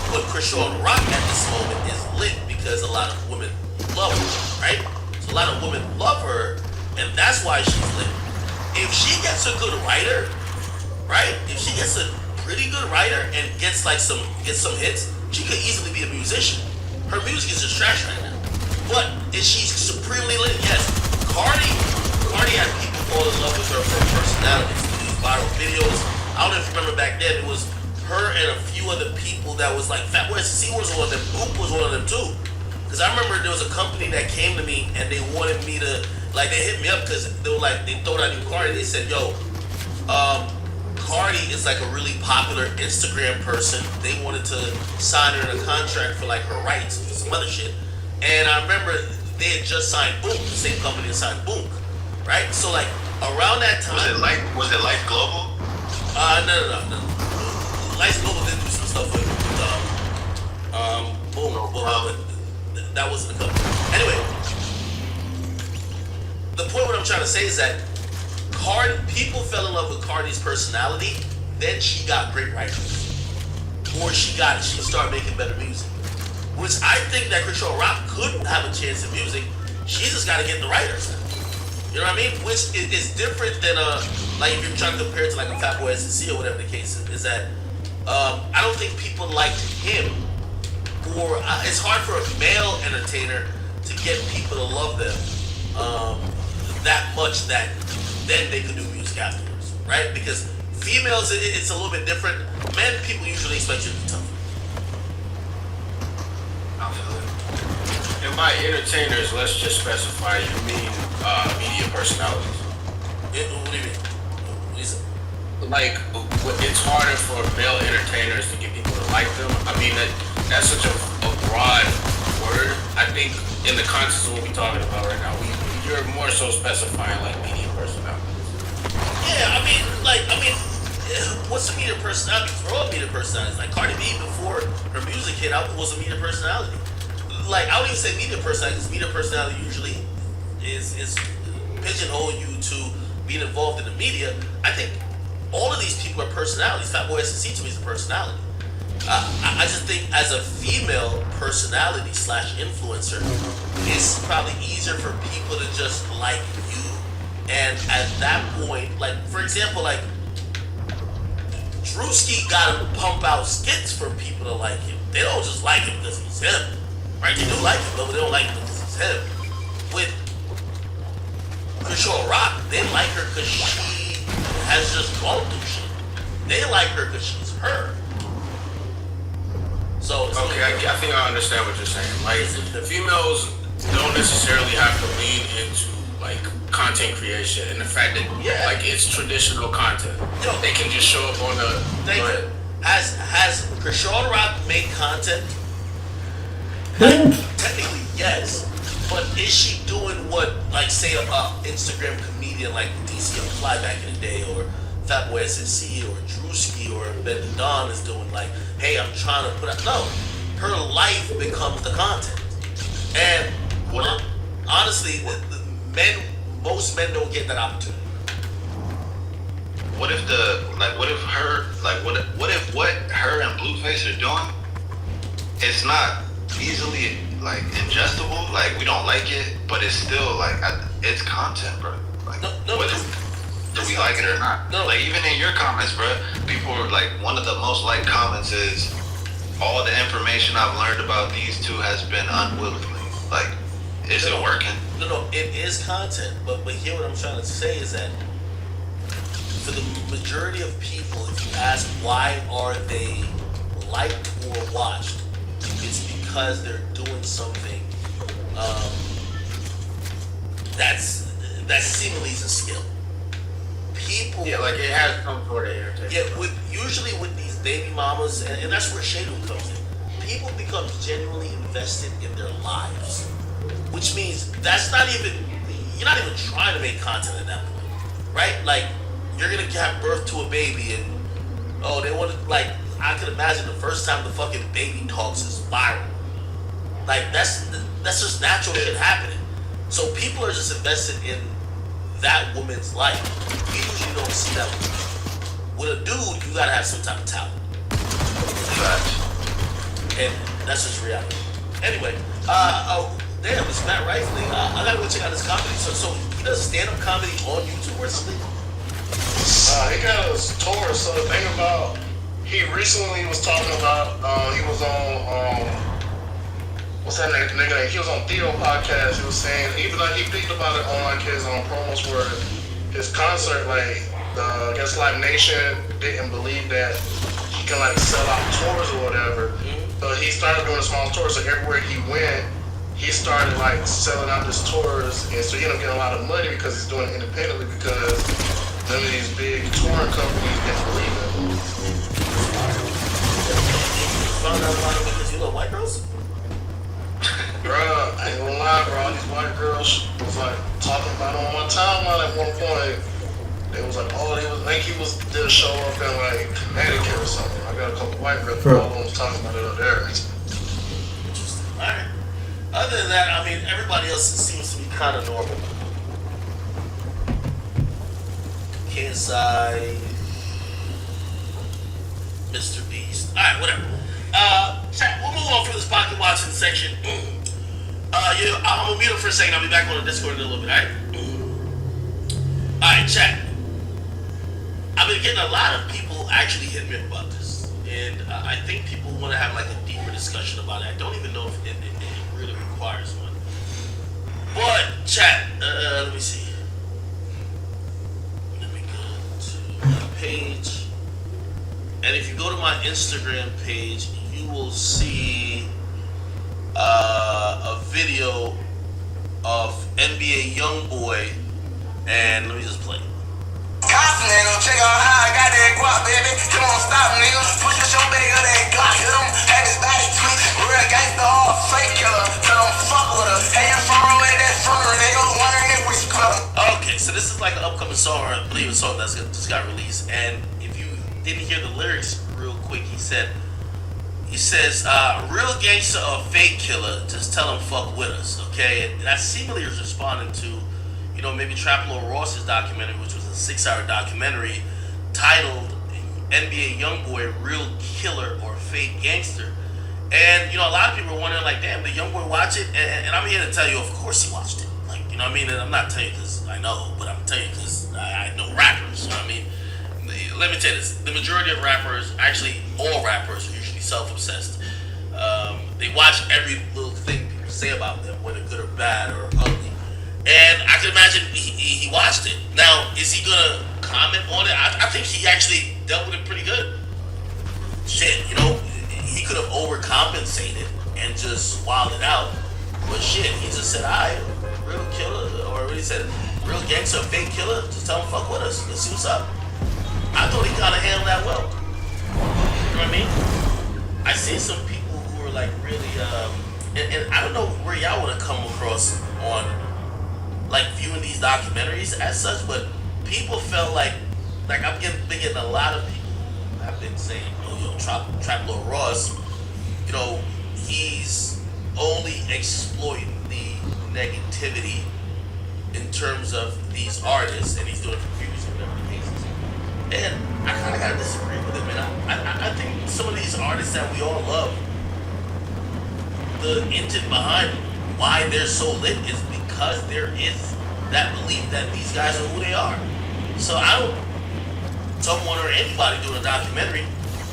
But Kershaw Rock at this moment is lit because a lot of women love her, right? So a lot of women love her, and that's why she's lit. If she gets a good writer, right? If she gets a pretty good writer and gets some hits, she could easily be a musician. Her music is just trash right now. But is she supremely lit? Yes. Cardi had people fall in love with her for her personality, for these viral videos. I don't know if you remember back then, it was her and a few other people that was like, Fat Boy SC was one of them, Boop was one of them too. Because I remember there was a company that came to me and they wanted me to, like, they hit me up because they were like, they thought I knew Cardi. They said, yo, Cardi is like a really popular Instagram person. They wanted to sign her in a contract for like her rights and some other shit. And I remember they had just signed Boom, the same company that signed Boom, right? So like around that time, Was it Life Global? No. Life Global did do some stuff with Boom, but that wasn't the company. Anyway, the point what I'm trying to say is that people fell in love with Cardi's personality, then she got great writers. Or she started making better music. Which I think that Control Rock could have a chance in music. She just got to get the writers. You know what I mean? Which is different than like if you're trying to compare it to like a Fatboy SNC or whatever the case is that I don't think people liked him, or it's hard for a male entertainer to get people to love them that much that then they could do music afterwards, right? Because females, it's a little bit different. Men, people usually expect you to be tough. And by entertainers, let's just specify, you mean media personalities. What do you mean? What do you say? Like, it's harder for male entertainers to get people to like them. I mean, that's such a broad word. I think in the context of what we're talking about right now, you're more so specifying like media personalities. Yeah, I mean, what's a media personality? For all media personalities, like Cardi B before her music hit out was a media personality. Like I wouldn't even say media personality, because media personality usually is pigeonhole you to being involved in the media. I think all of these people are personalities. Fatboy SNC to me is a personality. I just think as a female personality / influencer, it's probably easier for people to just like you. And at that point, like for example, like Drewski got to pump out skits for people to like him. They don't just like him because he's him. Right? They do like him, but they don't like him because he's him. With Control Rock, they like her because she has just gone through shit. They like her because she's her. So okay, I think I understand what you're saying. Like the females don't necessarily have to lean into like content creation and the fact that like it's traditional content. They can just show up on the. Has Krishan Rock made content? Like, technically, yes. But is she doing what, like, say, a Instagram comedian like DC Fly back in the day, or Fatboy SNC, or Drewski, or Ben Don is doing? Like, hey, I'm trying to put out. No, her life becomes the content. And honestly, most men don't get that opportunity. What if what her and Blueface are doing, it's not easily like ingestible, like we don't like it, but it's still like it's content, bro. Like do we like it or not? No. Like even in your comments, bro, people are like, one of the most liked comments is, all the information I've learned about these two has been unwillingly. Like, is it working? No, it is content, but here what I'm trying to say is that for the majority of people, if you ask why are they liked or watched, it's because they're doing something that seemingly is a skill. People, like it has some sort of entertainment. Yeah, usually with these baby mamas, and that's where Shadu comes in. People become genuinely invested in their lives, which means you're not even trying to make content at that point, right? Like you're gonna have birth to a baby, and they want to, like, I could imagine the first time the fucking baby talks is viral. Like that's just natural shit happening. So people are just invested in that woman's life. You usually don't see that with a dude. You gotta have some type of talent, and that's just reality. Anyway, damn, it's Matt Rifley. I gotta go check out his comedy. So he does stand-up comedy on YouTube or something? He got a tour. So the thing about, he recently was talking about, he was on, what's that nigga? He was on Theo podcast. He was saying, he picked about it on like his promos for his concert. Like the Against Live Nation didn't believe that he can like sell out tours or whatever. So he started doing a small tour. So everywhere he went, he started like selling out his tours, and so he ended up getting a lot of money because he's doing it independently, because none of these big touring companies didn't believe him. You found out about it because you love white girls? Bruh, I ain't gonna lie, bro. All these at one point, it was like, oh, did a show up in like Connecticut or something. I got a couple white girls, all of them was talking about it up there. Interesting. All right. Other than that, I mean, everybody else seems to be kind of normal. KSI, Mr. Beast. All right, whatever. Chat, we'll move on from this pocket watching section. I'm gonna mute him for a second. I'll be back on the Discord in a little bit. All right. All right, chat. I've been getting a lot of people actually hitting me about this, and I think people want to have like a deeper discussion about it. I don't even know if it really requires one. But chat, let me see. Let me go to my page, and if you go to my Instagram page, you will see a video of NBA YoungBoy, and let me just play it. Cops, nigga, check out how I got that guap, baby. Come on, stop, nigga. Push your bag of that Glock. Hit him, have his body tweet. Real gangsta, all fake killer. Tell him fuck with us. Hey, I'm from with that front, nigga. Wondering if we split him. Okay, so this is like an upcoming song, or I believe a song that's just got released. And if you didn't hear the lyrics real quick, he says, real gangster or fake killer, just tell him fuck with us, okay? And that seemingly is responding to, maybe Trap Lord Ross's documentary, which was a 6-hour documentary titled NBA YoungBoy, Real Killer or Fake Gangster. And, a lot of people are wondering, like, damn, did YoungBoy watch it? And I'm here to tell you, of course he watched it. Like, you know what I mean? And I'm not telling you because I know, but I'm telling you because I know rappers, you know what I mean? Let me tell you this. The majority of rappers, actually all rappers, are usually self-obsessed. They watch every little thing people say about them, whether good or bad or ugly. And I can imagine he watched it. Now, is he going to comment on it? I think he actually dealt with it pretty good. Shit, he could have overcompensated and just wilded out. But shit, he just said, alright, real killer, or what he said, real gangster, fake killer, just tell him fuck with us. Let's see what's up. I thought he kind of handled that well. You know what I mean? I see some people who are like really, and I don't know where y'all want to come across on like viewing these documentaries as such, but people felt like I've been getting a lot of people who have been saying, Trap Lord Ross, he's only exploiting the negativity in terms of these artists, and he's doing it for views or whatever the case is. And I kind of gotta disagree with him, and I think some of these artists that we all love, the intent behind why they're so lit is because there is that belief that these guys are who they are. So someone or anybody doing a documentary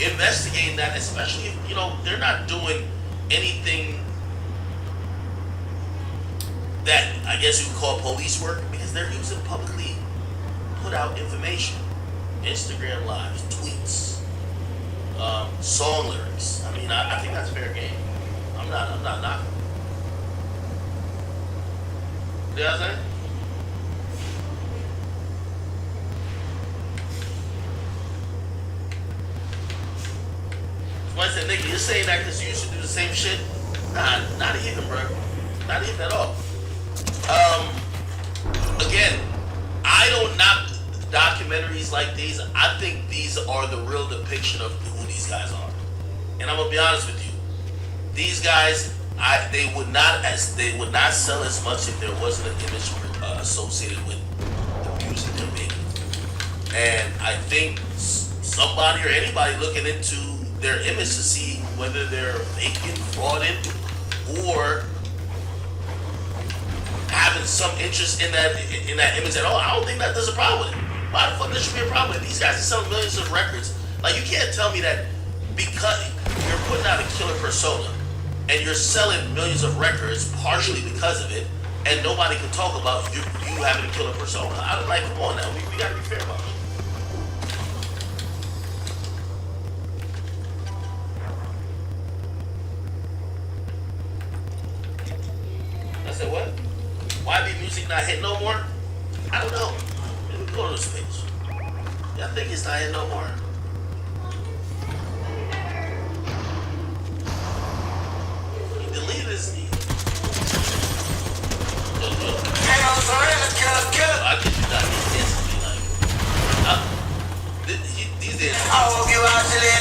investigating that, especially if they're not doing anything that I guess you would call police work, because they're using publicly put out information, Instagram lives, tweets, song lyrics. I mean, I think that's fair game. I'm not knocking. You know what I'm saying? Somebody said, nigga, you're saying that because you used to do the same shit? Nah, not even, bro. Not even at all. Again, I don't knock documentaries like these. I think these are the real depiction of who these guys are. And I'm gonna be honest with you. These guys, they would not sell as much if there wasn't an image associated with the music they're making. And I think somebody or anybody looking into their image to see whether they're faking, frauding, or having some interest in that image at all, I don't think that there's a problem with it. Why the fuck there should be a problem with it? These guys are selling millions of records. Like, you can't tell me that because you're putting out a killer persona and you're selling millions of records partially because of it, and nobody can talk about you having a killer persona. I don't like, come on now, we gotta be fair about it. I said, what? Why be music not hit no more? I don't know. Let me go to this page. Yeah, I think it's not hit no more. He deleted his. I guess you not.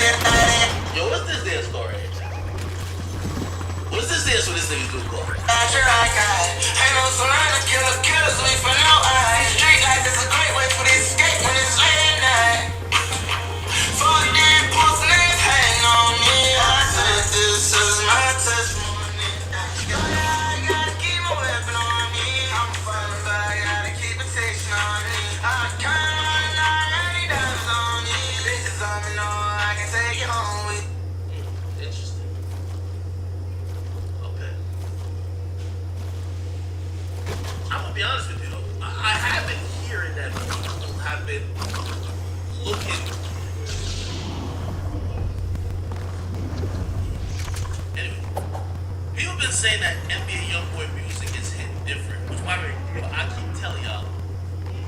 Yo, what's this dance called right here? What's this dance with this nigga do called? Ain't no surrender, killers, we for no eyes. Street life is a great way for this escape when it's late at night. Fuck these pussy niggas hating on me. I said this is my testimony. I gotta keep my weapon on me. I'm fighting, but I gotta keep attention on me. I can't run $90 on me. Bitches on me know I can take you home with. Interesting. Okay. I'm gonna be honest with you though. I have been hearing that people have been looking. Anyway, people have been saying that NBA YoungBoy music is hit different, which by the way, I keep telling y'all,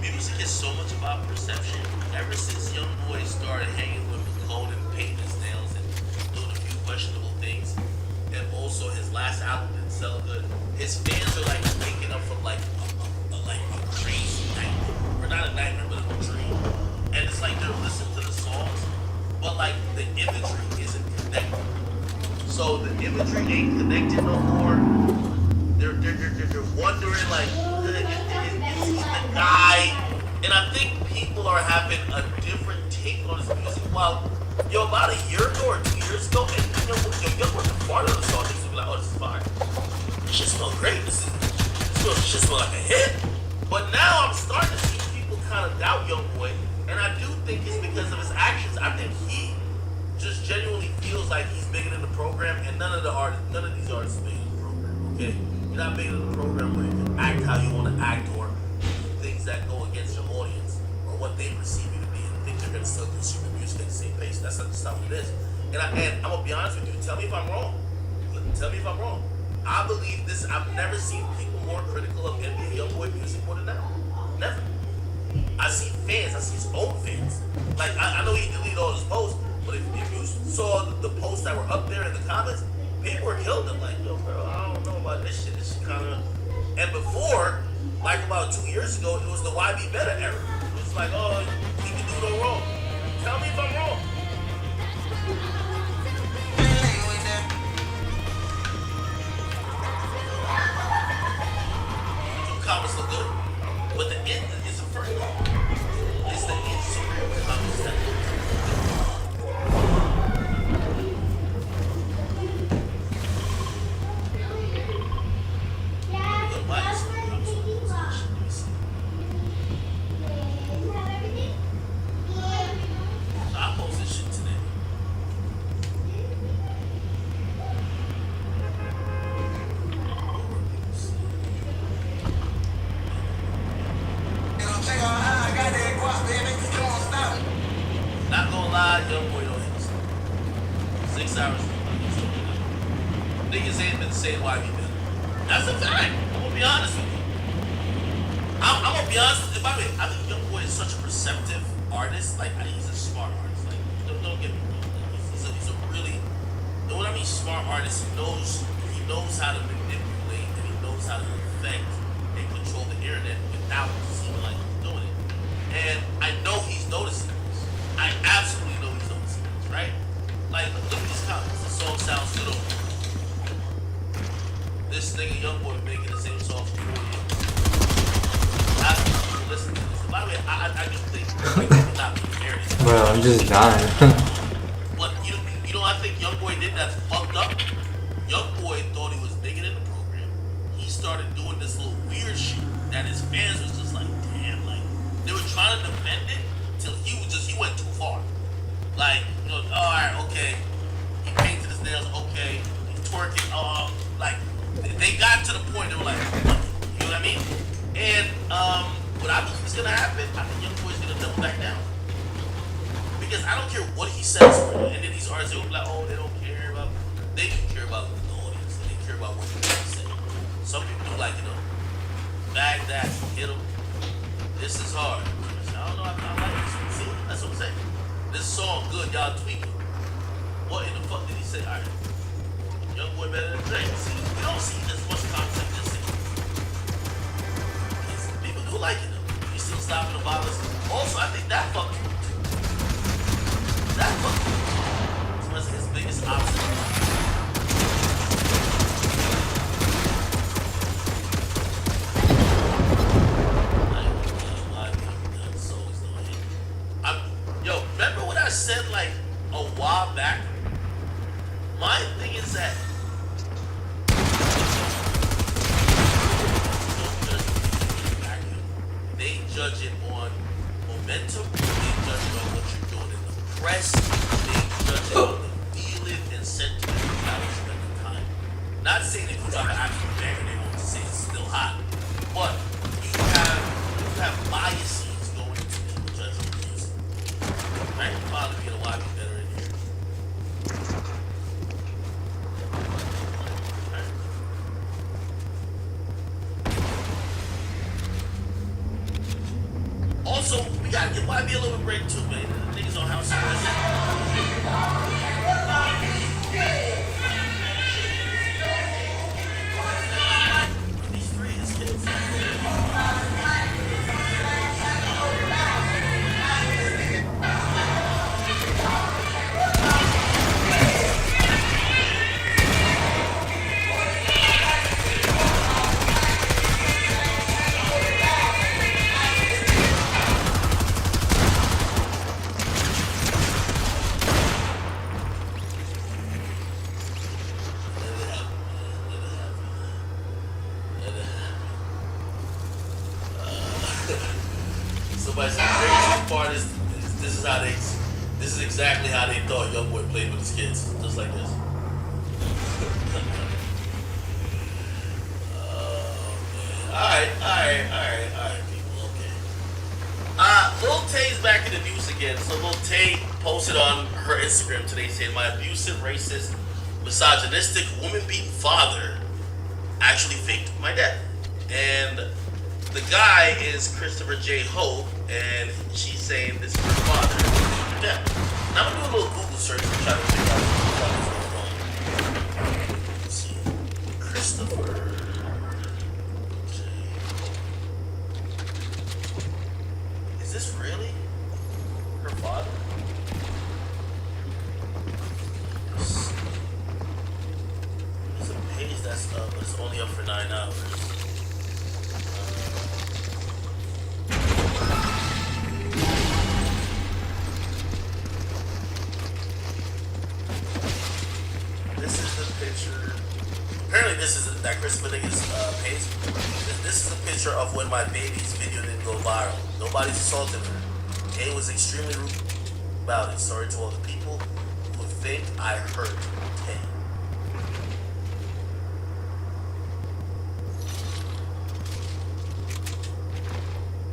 music is so much about perception. Ever since YoungBoy started hanging with code and painting his nails and doing a few questionable things, and also his last album didn't sell good, his fans are like waking up from like a crazy nightmare, or not a nightmare, but a dream. And it's like they're listening to the songs, but like the imagery isn't connected. So the imagery ain't connected no more. They're wondering like, is he the guy? And I think people are having a different take on his music. Well, about a year ago or 2 years ago, and yo, was a part of the song, things would be like, oh, this is fire. This shit smells great. This shit smells like a hit. But now I'm starting to see people kind of doubt YoungBoy, and I do think it's because of his actions. I think he just genuinely feels like he's bigger than the program, and none of these artists are bigger than the program. Okay, you're not bigger than the program where you can act how you want to act or do things that go against your audience or what they perceive you to be, and think they're gonna still consume your music at the same pace. That's not what it is. And I'm gonna be honest with you. Tell me if I'm wrong. Tell me if I'm wrong. I believe this. I've never seen people more critical of NBA YoungBoy music more than now. Never. I see fans. I see his own fans. Like I know he deleted all his posts, but if you saw the posts that were up there in the comments, people were killing him. Like, yo, bro, I don't know about this shit. This shit kind of. And before, like about 2 years ago, it was the YB Better era. It was like, oh, he can do no wrong. Tell me if I'm wrong. Comments look good, but the end is a first. It's the Instagram comments that look good. Why is I posted shit today. Not gonna lie, YoungBoy don't hit us. 6 hours. Niggas ain't been saying why we been. That's a fact. I'm gonna be honest with you. I'm gonna be honest with you. By the way, I think YoungBoy is such a perceptive artist. Like, I think he's a smart artist. Like, don't get me wrong. He's a really, what I mean smart artist, he knows how to manipulate and he knows how to affect and control the internet without seeming like he's doing it. And I know he's noticing this. I absolutely know he's noticing this, right? Like, look at these comments. The song sounds good over here. This nigga YoungBoy making the same songs for 4 years. I think people listen to this. By the way, I just think people not being fair. Bro, I'm just dying. But you know, I think YoungBoy did that fucked up. YoungBoy thought he was bigger than the program. He started doing this little weird shit that his fans was just like, damn, like they were trying to defend it till he went too far. Like, you know, all right, okay, he painted his nails, okay, he's twerking, like they got to the point they were like, you know what I mean? And what I believe is gonna happen, I think YoungBoy's gonna double back down. Because I don't care what he says, and then these artists will be like, oh, they don't care about, they can care about the audience, they care about what you say. Some people do like, you know, bag that, hit them. This is hard. I don't know, I kind of like this. See, that's what I'm saying. This song good, y'all tweak it. What in the fuck did he say? All right, YoungBoy better than Drake. See, we don't see as much content as this. People do like it though. You still stopping the violence. Also, I think that fucked you. That fucked you. a while back. My thing is that they judge it on momentum. They judge it on what you're doing in the press. They judge it on the feeling and sentiment of how you spend the time. Not saying if you got an actual banger, they won't say it's still hot, but you have biases going into people judging the music. Right? Probably be a lot better in here. Right? Also, we gotta give YB a little break too, man. The niggas on house arrest. These three is kids. Somebody said the crazy part is this is exactly how they thought YoungBoy played with his kids, just like this. Alright, people, okay. Lil Tay's back in abuse again. So Lil Tay posted on her Instagram today saying, my abusive, racist, misogynistic, woman-beating father actually faked my death. And the guy is Christopher J. Hope, and she's saying this is her father. Yeah. Now I'm gonna do a little Google search and try to figure out what's going on. Let's see. Christopher J. Is this really her father? There's a page that's up, but it's only up for 9 hours. This is the picture. Apparently, this is that Christopher nigga's page. This is a picture of when my baby's video didn't go viral. Nobody's assaulted her. Kay was extremely rude about it. Sorry to all the people who think I hurt Kay.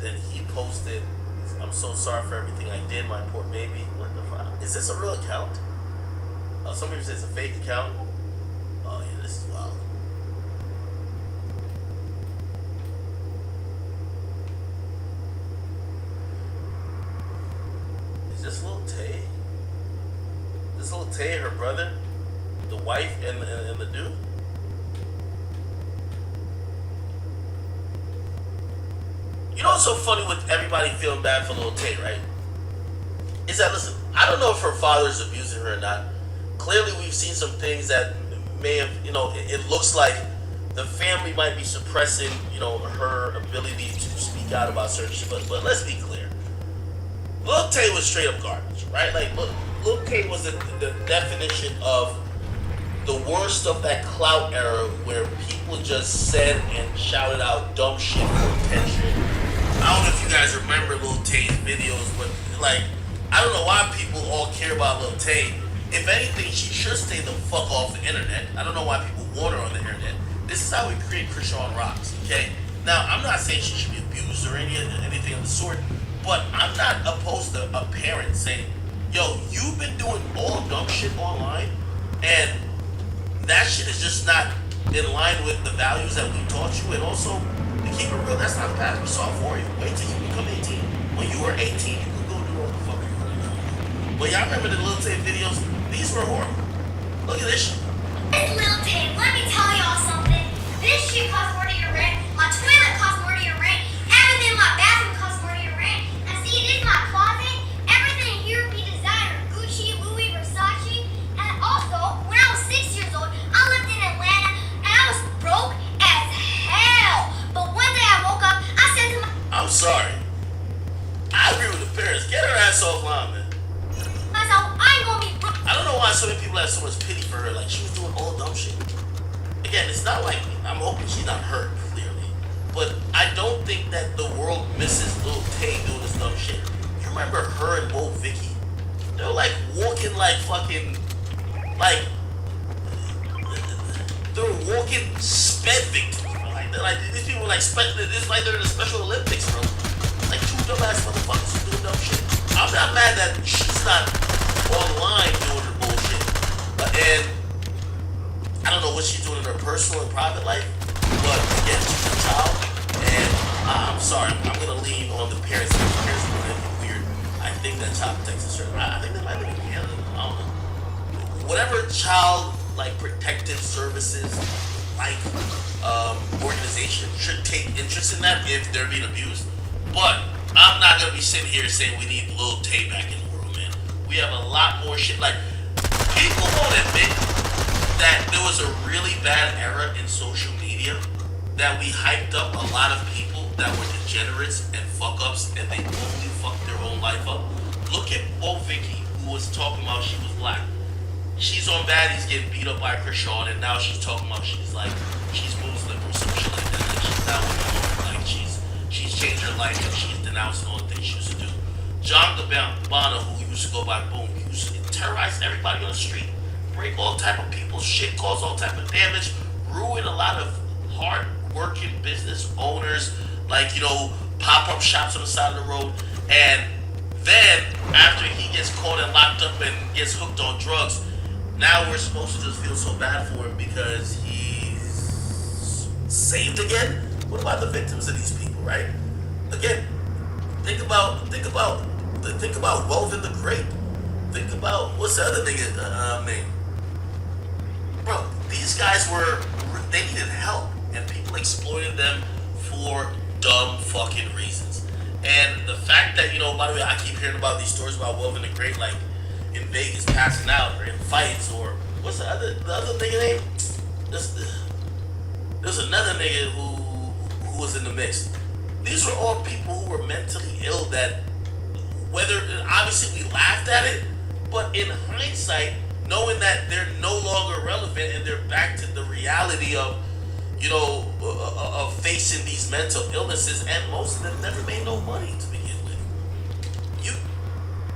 Then he posted, I'm so sorry for everything I did, my poor baby. What the fuck? Is this a real account? Some people say it's a fake account. Oh yeah, this is wild. Is this Lil Tay? This Lil Tay, her brother, the wife, and the dude? You know what's so funny with everybody feeling bad for Lil Tay, right? Is that, listen, I don't know if her father's abusing her or not. Clearly, we've seen some things that may have, it looks like the family might be suppressing, her ability to speak out about certain shit. But let's be clear. Lil Tay was straight up garbage, right? Like, Lil Tay was the definition of the worst of that clout era where people just said and shouted out dumb shit for attention. I don't know if you guys remember Lil Tay's videos, but, I don't know why people all care about Lil Tay. If anything, she should stay the fuck off the internet. I don't know why people want her on the internet. This is how we create Krishan Rocks, okay? Now, I'm not saying she should be abused or anything of the sort, but I'm not opposed to a parent saying, yo, you've been doing all dumb shit online, and that shit is just not in line with the values that we taught you. And also, to keep it real, that's not the path we saw for you. Wait till you become 18. When you were 18, you could go do what the fuck you want to do. But y'all remember the Lil Tay videos? These were horrible. Look at this shit. It's Lil Tay. Let me tell y'all something. This shit costs more than your rent. My toilet costs more than your rent. Everything in my bathroom costs more than your rent. And see, this is my closet. Everything here be designer. Gucci, Louis, Versace. And also, when I was 6 years old, I lived in Atlanta and I was broke as hell. But one day I woke up, I said to I'm sorry. I agree with the parents. Get her ass offline, man. myself, I ain't gonna be so many people have so much pity for her? Like she was doing all dumb shit. Again, it's not like I'm hoping she's not hurt clearly, but I don't think that the world misses Lil Tay doing this dumb shit. You remember her and Bo Vicky? They were like walking like fucking like they were walking sped victims. Like these people like it's like they're in the Special Olympics, bro. Like two dumbass motherfuckers who do dumb shit. I'm not mad that she's not online doing her bullshit, and I don't know what she's doing in her personal and private life, but again, she's a child, and I'm sorry, I'm gonna lean on the parents. The parents are gonna be weird. I think that child protective service. I think that might be in Canada. I don't know. Whatever child like protective services like organization should take interest in that if they're being abused. But I'm not gonna be sitting here saying we need Lil Tay back in the world, man. We have a lot more shit. Like people won't admit that there was a really bad era in social media that we hyped up a lot of people that were degenerates and fuck ups and they only fucked their own life up. Look at Bo Vicky, who was talking about she was black. She's on baddies getting beat up by Krishan, and now she's talking about she's Muslim or some shit like that. Like she's now like she's changed her life and she's denouncing all the things she used to do. John Gabbana, who used to go by Boom, he used to terrorize everybody on the street, break all type of people's shit, cause all type of damage, ruin a lot of hard working business owners, like pop-up shops on the side of the road, and then after he gets caught and locked up and gets hooked on drugs. Now we're supposed to just feel so bad for him because he's saved again? What about the victims of these people, right? Again, think about Woven the Great. Think about what's the other nigga name? Bro, these guys they needed help and people exploited them for dumb fucking reasons. And the fact that, by the way, I keep hearing about these stories about Woven the Great, like in Vegas passing out or in fights, or what's the other nigga name? There's another nigga who was in the mix. These were all people who were mentally ill that whether obviously we laughed at it, but in hindsight, knowing that they're no longer relevant and they're back to the reality of of facing these mental illnesses, and most of them never made no money to begin with.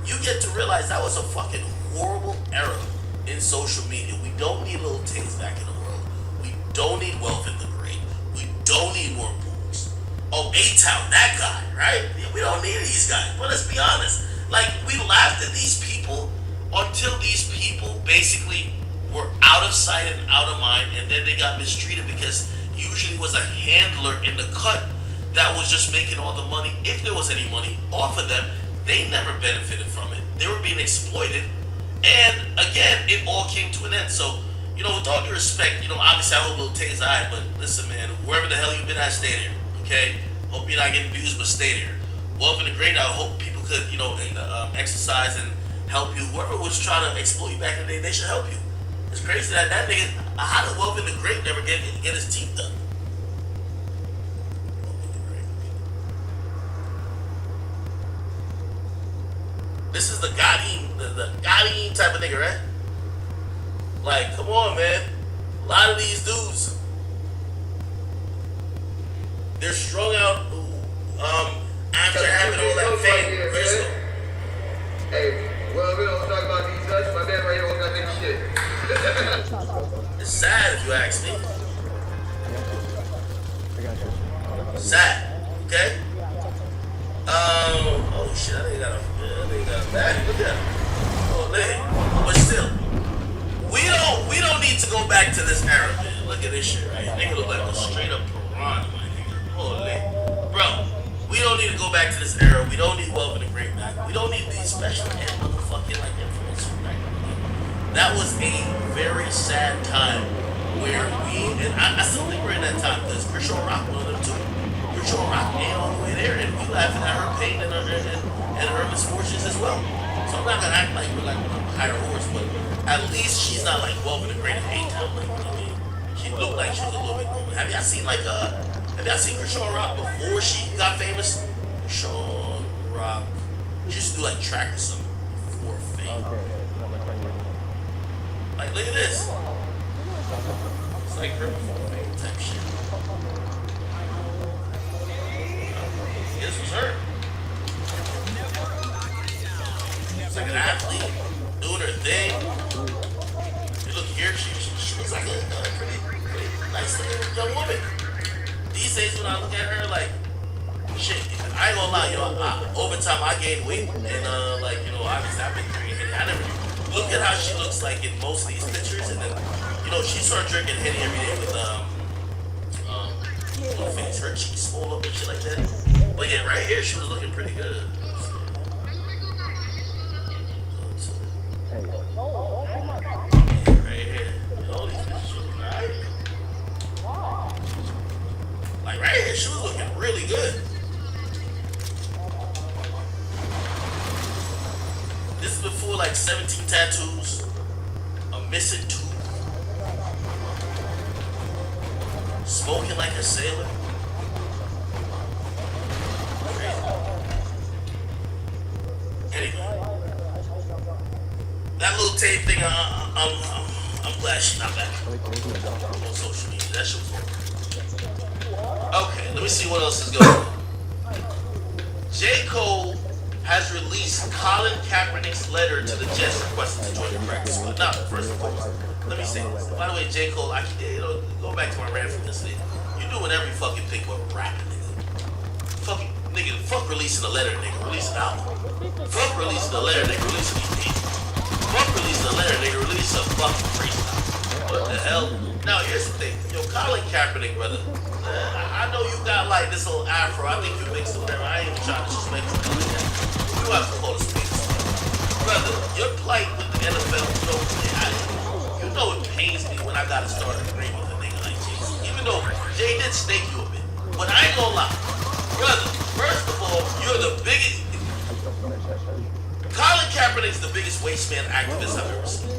You get to realize that was a fucking horrible era in social media. We don't need Lil Tays back in the world. We don't need Welvin the Great. We don't need more booms. Oh, A-Town, that guy, right? We don't need these guys. But let's be honest. Like, we laughed at these people until these people basically were out of sight and out of mind, and then they got mistreated because usually was a handler in the cut that was just making all the money, if there was any money, off of them. They never benefited from it. They were being exploited. And again, it all came to an end. So, with all due respect, obviously I hope Lil Tay is alright, but listen, man, wherever the hell you've been at, stay there. Okay? Hope you're not getting abused, but stay there. Welcome to Great. I hope people could, exercise and help you. Whoever was trying to exploit you back in the day, they should help you. It's crazy that nigga, how did Welcome the Great never get his teeth done? This is the Gotti type of nigga, right? Like, come on, man. A lot of these dudes, they're strung out after having all that fame. Hey, well, we don't talk about these guys. My man right here won't got nigga shit. It's sad if you ask me. Sad, okay? Oh shit, I think I got a bag. Look at him. Oh, nigga. But still, we don't need to go back to this era, man. Look at this shit, right? Nigga look like a straight up piranha, my nigga. Oh, nigga. Bro, we don't need to go back to this era. We don't need Welcome to Great back. We don't need these special and motherfucking like influencers back. That was a very sad time where and I still think we're in that time because Krishan Rock was them too. Krishan Rock ain't all the way there, and we laughing at her pain and her misfortunes as well. So I'm not gonna act like we're like a higher horse, but at least she's not like Welcome to Great and A-Town. Like, she looked like she was a little bit older. Have y'all seen Krishan Rock before she got famous? Krishan Rock. She used to do like track or something before fame. Like, look at this. It's like her type shit. This was her. It's like an athlete doing her thing. You look here, she looks like a pretty nice looking young woman. These days when I look at her, like, shit, I ain't gonna lie, over time I gained weight, and obviously I've been drinking Henny. I never look at how she looks like in most of these pictures, and then, she started drinking Henny every day with her face, her cheeks swole up and shit like that. But yeah, right here she was looking pretty good. Right here, all these pictures look nice. Like right here, she was looking really good. This is before like 17 tattoos, a missing tooth, smoking like a sailor. Crazy. Anyway, that little tape thing, I'm glad she's not back on social media. That shit was horrible. Okay, let me see what else is going on. J. Cole has released Colin Kaepernick's letter to the Jets requesting to join the practice squad. Now, first and foremost, let me say this. By the way, J. Cole, go back to my rant from yesterday. You doing every fucking thing but rapping, nigga. Fuck releasing a letter, nigga. Release an album. Fuck releasing a letter, nigga. Release an EP. Fuck releasing a letter, nigga. Release a fucking freestyle. What the hell? Now, here's the thing. Colin Kaepernick, brother. I know you got like this little afro. I think you mixed it whatever. I ain't even trying to just make it like that. You have to call it space. Brother, your plight with the NFL, you know it pains me when I gotta start agreeing with a nigga like Jay. Even though Jay did snake you a bit. But I ain't gonna lie. Brother, first of all, you're the biggest. Colin Kaepernick's the biggest waste man activist I've ever seen.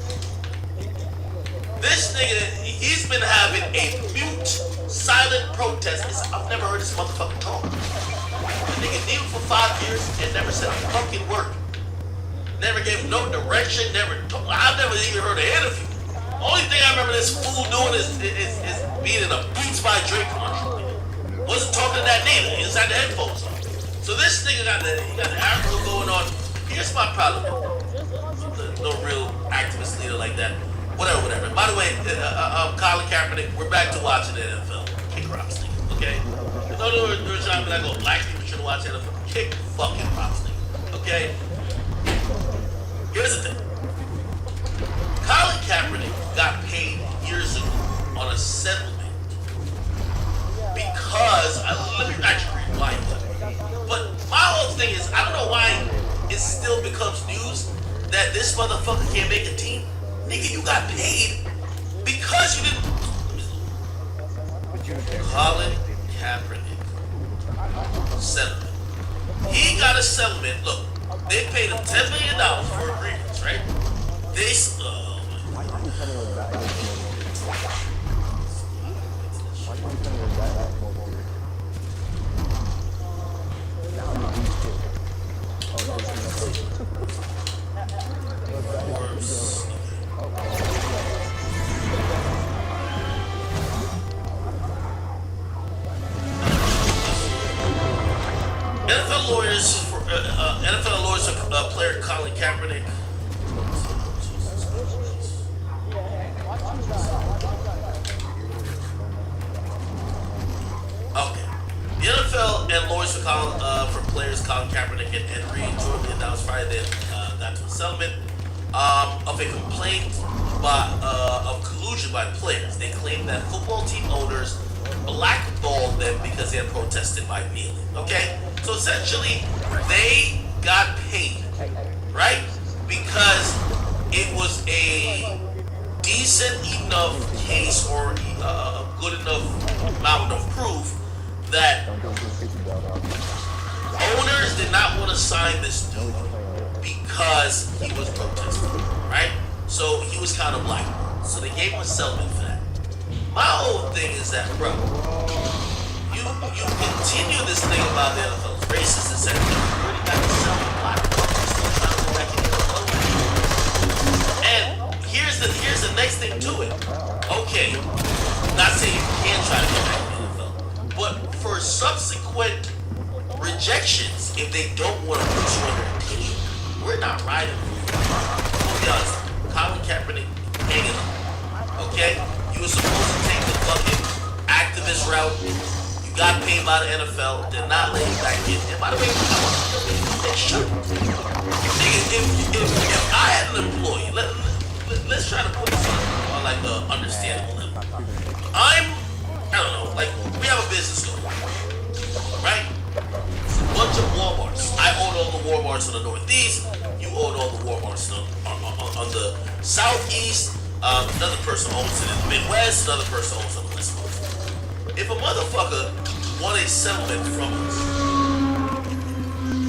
This nigga, he's been having a mute, silent protest. I've never heard this motherfucker talk. The nigga kneeled for 5 years and never said a fucking word. Never gave no direction, I've never even heard an interview. Only thing I remember this fool doing is being in a Beats by Dre commercial. Wasn't talking to that neither. He just had the headphones on. So this nigga got the afro going on. Here's my problem. No real activist leader like that. Whatever. By the way, Colin Kaepernick, we're back to watching the NFL. Kick rocks, nigga, okay? No, there's a time that I go, black people should watch the NFL. Kick fucking rocks, nigga, okay? Here's the thing. Colin Kaepernick got paid years ago on a settlement because, let me actually read why he got. But my whole thing is, I don't know why it still becomes news that this motherfucker can't make a team. Nigga, you got paid because you didn't. Colin Kaepernick settlement. He got a settlement. Look, they paid him $10 million for a grievance, right? They. NFL lawyers for player Colin Kaepernick. Okay. The NFL and lawyers for players Colin Kaepernick and Reed Jordan announced Friday they got to a settlement of a complaint of collusion by players. They claim that football team owners blackballed them because they had protested by kneeling. Okay? So essentially, they got paid, right? Because it was a decent enough case or a good enough amount of proof that owners did not want to sign this dude because he was protesting, right? So he was kind of blackballed. So they gave him a settlement for that. My whole thing is that, bro, you continue this thing about the NFL's racist, etc. You already got the settlement black. Still trying to go back in the NFL. And here's the But for subsequent rejections, if they don't want to put you under condition, we're not riding for you. I'll be honest. Colin Kaepernick hanging up. Okay? You were supposed to take the fucking activist route. You got paid by the NFL. They're not letting you back in. And by the way, they should. Nigga, if I had an employee, let's try to put this on like the understandable level. I don't know, like we have a business store, right? It's a bunch of Walmarts. I own all the Walmarts in the Northeast. You own all the Walmarts on the Southeast. Another person owns it in the Midwest. Another person owns it on the West Coast. If a motherfucker won a settlement from us,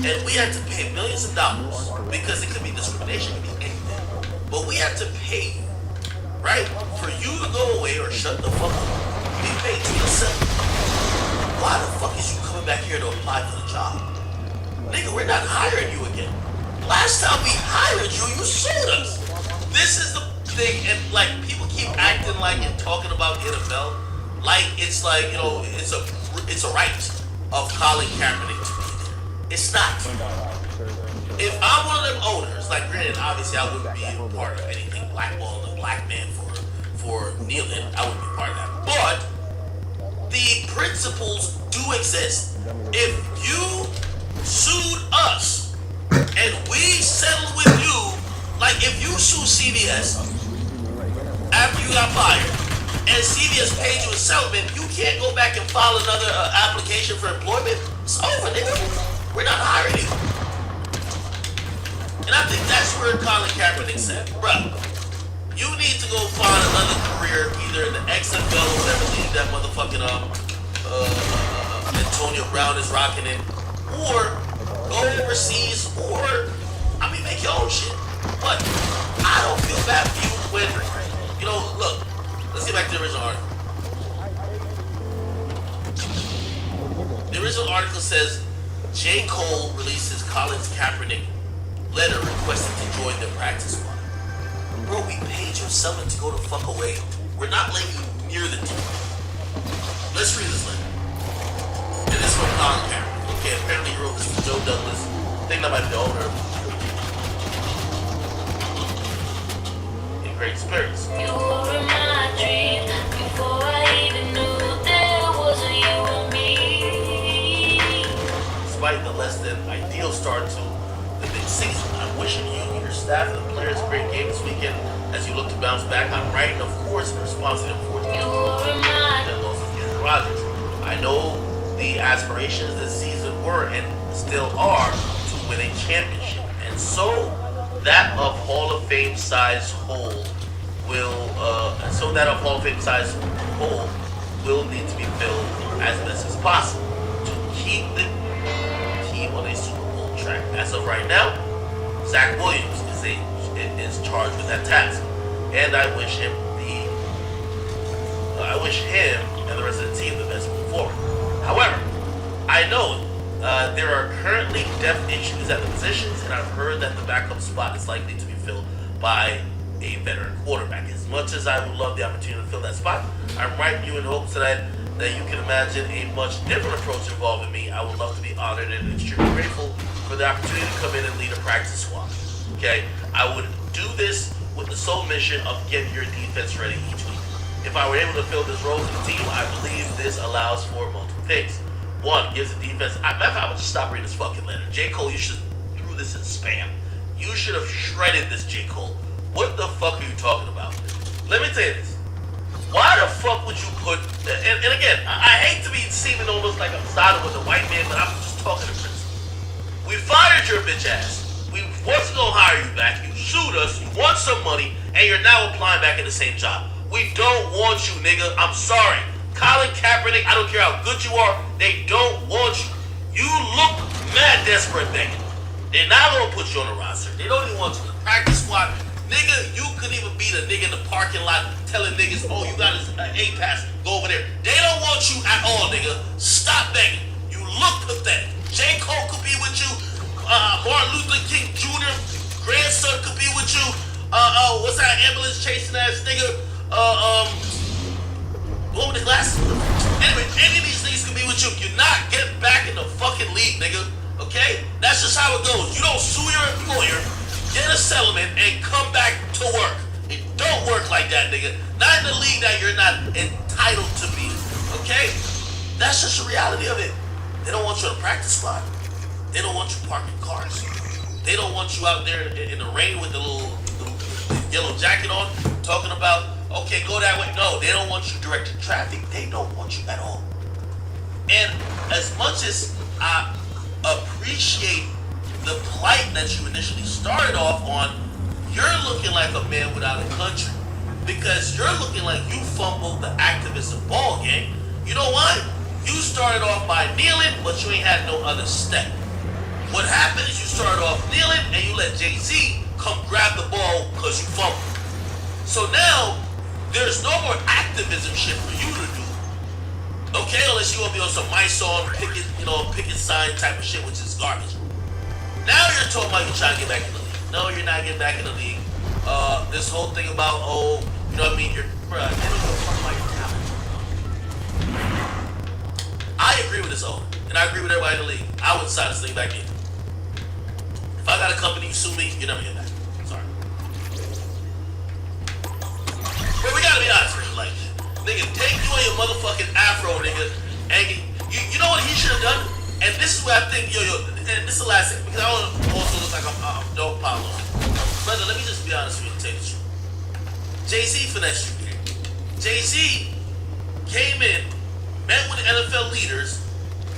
and we had to pay millions of dollars because it could be discrimination, it could be anything, but we had to pay you, right, for you to go away or shut the fuck up. We paid you to settle. Why the fuck is you coming back here to apply for the job? Nigga, we're not hiring you again. Last time we hired you, you sued us. This is the thing, and like people keep acting like and talking about the NFL like it's like, you know, it's a right of Colin Kaepernick to be there. It's not. If I'm one of them owners, like granted, obviously I wouldn't be a part of anything blackballing a black man for kneeling. I wouldn't be a part of that. But the principles do exist. If you sued us and we settled with you, like if you sue CVS after you got fired and CVS paid you a settlement, you can't go back and file another application for employment. It's over, nigga. We're not hiring you. And I think that's where Colin Kaepernick said, bruh, you need to go find another career either in the XFL or whatever league that motherfucking Antonio Brown is rocking in, or go overseas, or I mean make your own shit. But I don't feel bad for you when, you know, look, let's get back to the original article. The original article says J. Cole releases Colin Kaepernick letter requesting to join their practice squad. Bro, we paid you something to go the fuck away. We're not letting you near the team. Let's read this letter. And this is from Colin Kaepernick. Okay, apparently he wrote this to Joe Douglas. I think that might be the owner. In great spirits. You were my dream before I even knew there was a you and me. Despite the less than ideal start to the big season, I'm wishing you, your staff, and the players a great game this weekend as you look to bounce back. I'm writing, of course, in response to the unfortunate loss of Aaron Rodgers. I know the aspirations this season were and still are to win a championship, and so that of Hall of Fame size hole will need to be filled as best as possible to keep the team on a Super Bowl track. As of right now, Zach Williams is charged with that task, and I wish him and the rest of the team the best moving forward. However, I know there are currently depth issues at the positions, and I've heard that the backup spot is likely to be filled by a veteran quarterback. As much as I would love the opportunity to fill that spot, I'm writing you in hopes that you can imagine a much different approach involving me. I would love to be honored and extremely grateful for the opportunity to come in and lead a practice squad. Okay? I would do this with the sole mission of getting your defense ready each week. If I were able to fill this role for the team, I believe this allows for multiple things. One, gives the defense... I would just stop reading this fucking letter. J. Cole, you should have threw this in spam. You should have shredded this, J. Cole. What the fuck are you talking about? Let me tell you this. Why the fuck would you put... And again, I hate to be seeming almost like I'm siding with a white man, but I'm just talking to principle. We fired your bitch ass. We wasn't gonna hire you back. You sued us. You want some money, and you're now applying back at the same job. We don't want you, nigga. I'm sorry. Colin Kaepernick, I don't care how good you are, they don't want you. You look mad desperate, nigga. They're not gonna put you on the roster. They don't even want you in the practice squad. Nigga, you could even be the nigga in the parking lot telling niggas, oh, you got an A-pass, go over there. They don't want you at all, nigga. Stop begging. You look pathetic. J. Cole could be with you. Martin Luther King Jr. grandson could be with you. What's that ambulance chasing ass nigga? The one with the glasses. Anyway, any of these niggas can be with you. You're not getting back in the fucking league, nigga. Okay? That's just how it goes. You don't sue your employer, get a settlement, and come back to work. It don't work like that, nigga. Not in the league that you're not entitled to be. Okay? That's just the reality of it. They don't want you on the practice squad. They don't want you parking cars. They don't want you out there in the rain with the little yellow jacket on, talking about, okay, go that way. No, they don't want you directing traffic. They don't want you at all. And as much as I appreciate the plight that you initially started off on, you're looking like a man without a country. Because you're looking like you fumbled the activism ball game. You know why? You started off by kneeling, but you ain't had no other step. What happened is you started off kneeling and you let Jay-Z come grab the ball because you fumbled. So now, there's no more activism shit for you to do. Okay, unless you want to be on some mice on, picket sign type of shit, which is garbage. Now you're talking about you trying to get back in the league. No, you're not getting back in the league. This whole thing about, you know what I mean? Bruh, they don't give a fuck about your talent. I agree with this owner, and I agree with everybody in the league. I would sign this thing back in. If I got a company, you sue me, you're never getting back. Sorry. But we gotta be honest with you, like, nigga, take you and your motherfucking afro, nigga, and you know what he should have done? And this is where I think, and this is the last thing, because I don't also look like I'm dog pile on. Brother, let me just be honest with you and tell you the truth. Jay-Z finessed you here. Jay-Z came in, met with the NFL leaders,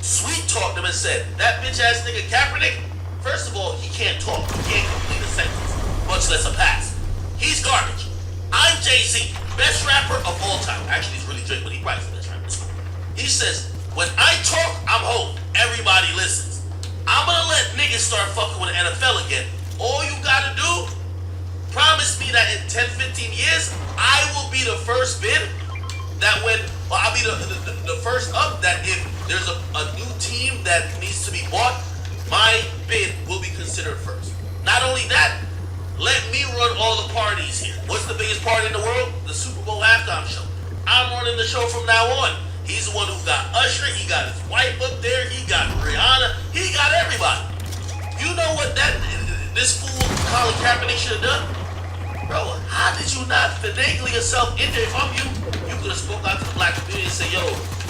sweet talked them and said, that bitch ass nigga Kaepernick, first of all, he can't talk. He can't complete a sentence, much less a pass. He's garbage. I'm Jay-Z, best rapper of all time. Actually, he's really Drake, but he writes the best rapper. He says, when I talk, I'm home. Everybody listens. I'm gonna let niggas start fucking with the NFL again. All you gotta do, promise me that in 10, 15 years, I will be the first bid that I'll be the first up, that if there's a new team that needs to be bought, my bid will be considered first. Not only that, let me run all the parties here. What's the biggest party in the world? The Super Bowl halftime show. I'm running the show from now on. He's the one who got Usher, he got his wife up there, he got Rihanna, he got everybody. You know what this fool Colin Kaepernick should have done? Bro, how did you not finagle yourself in there? If I'm you, you could have spoke out to the black community and say, yo,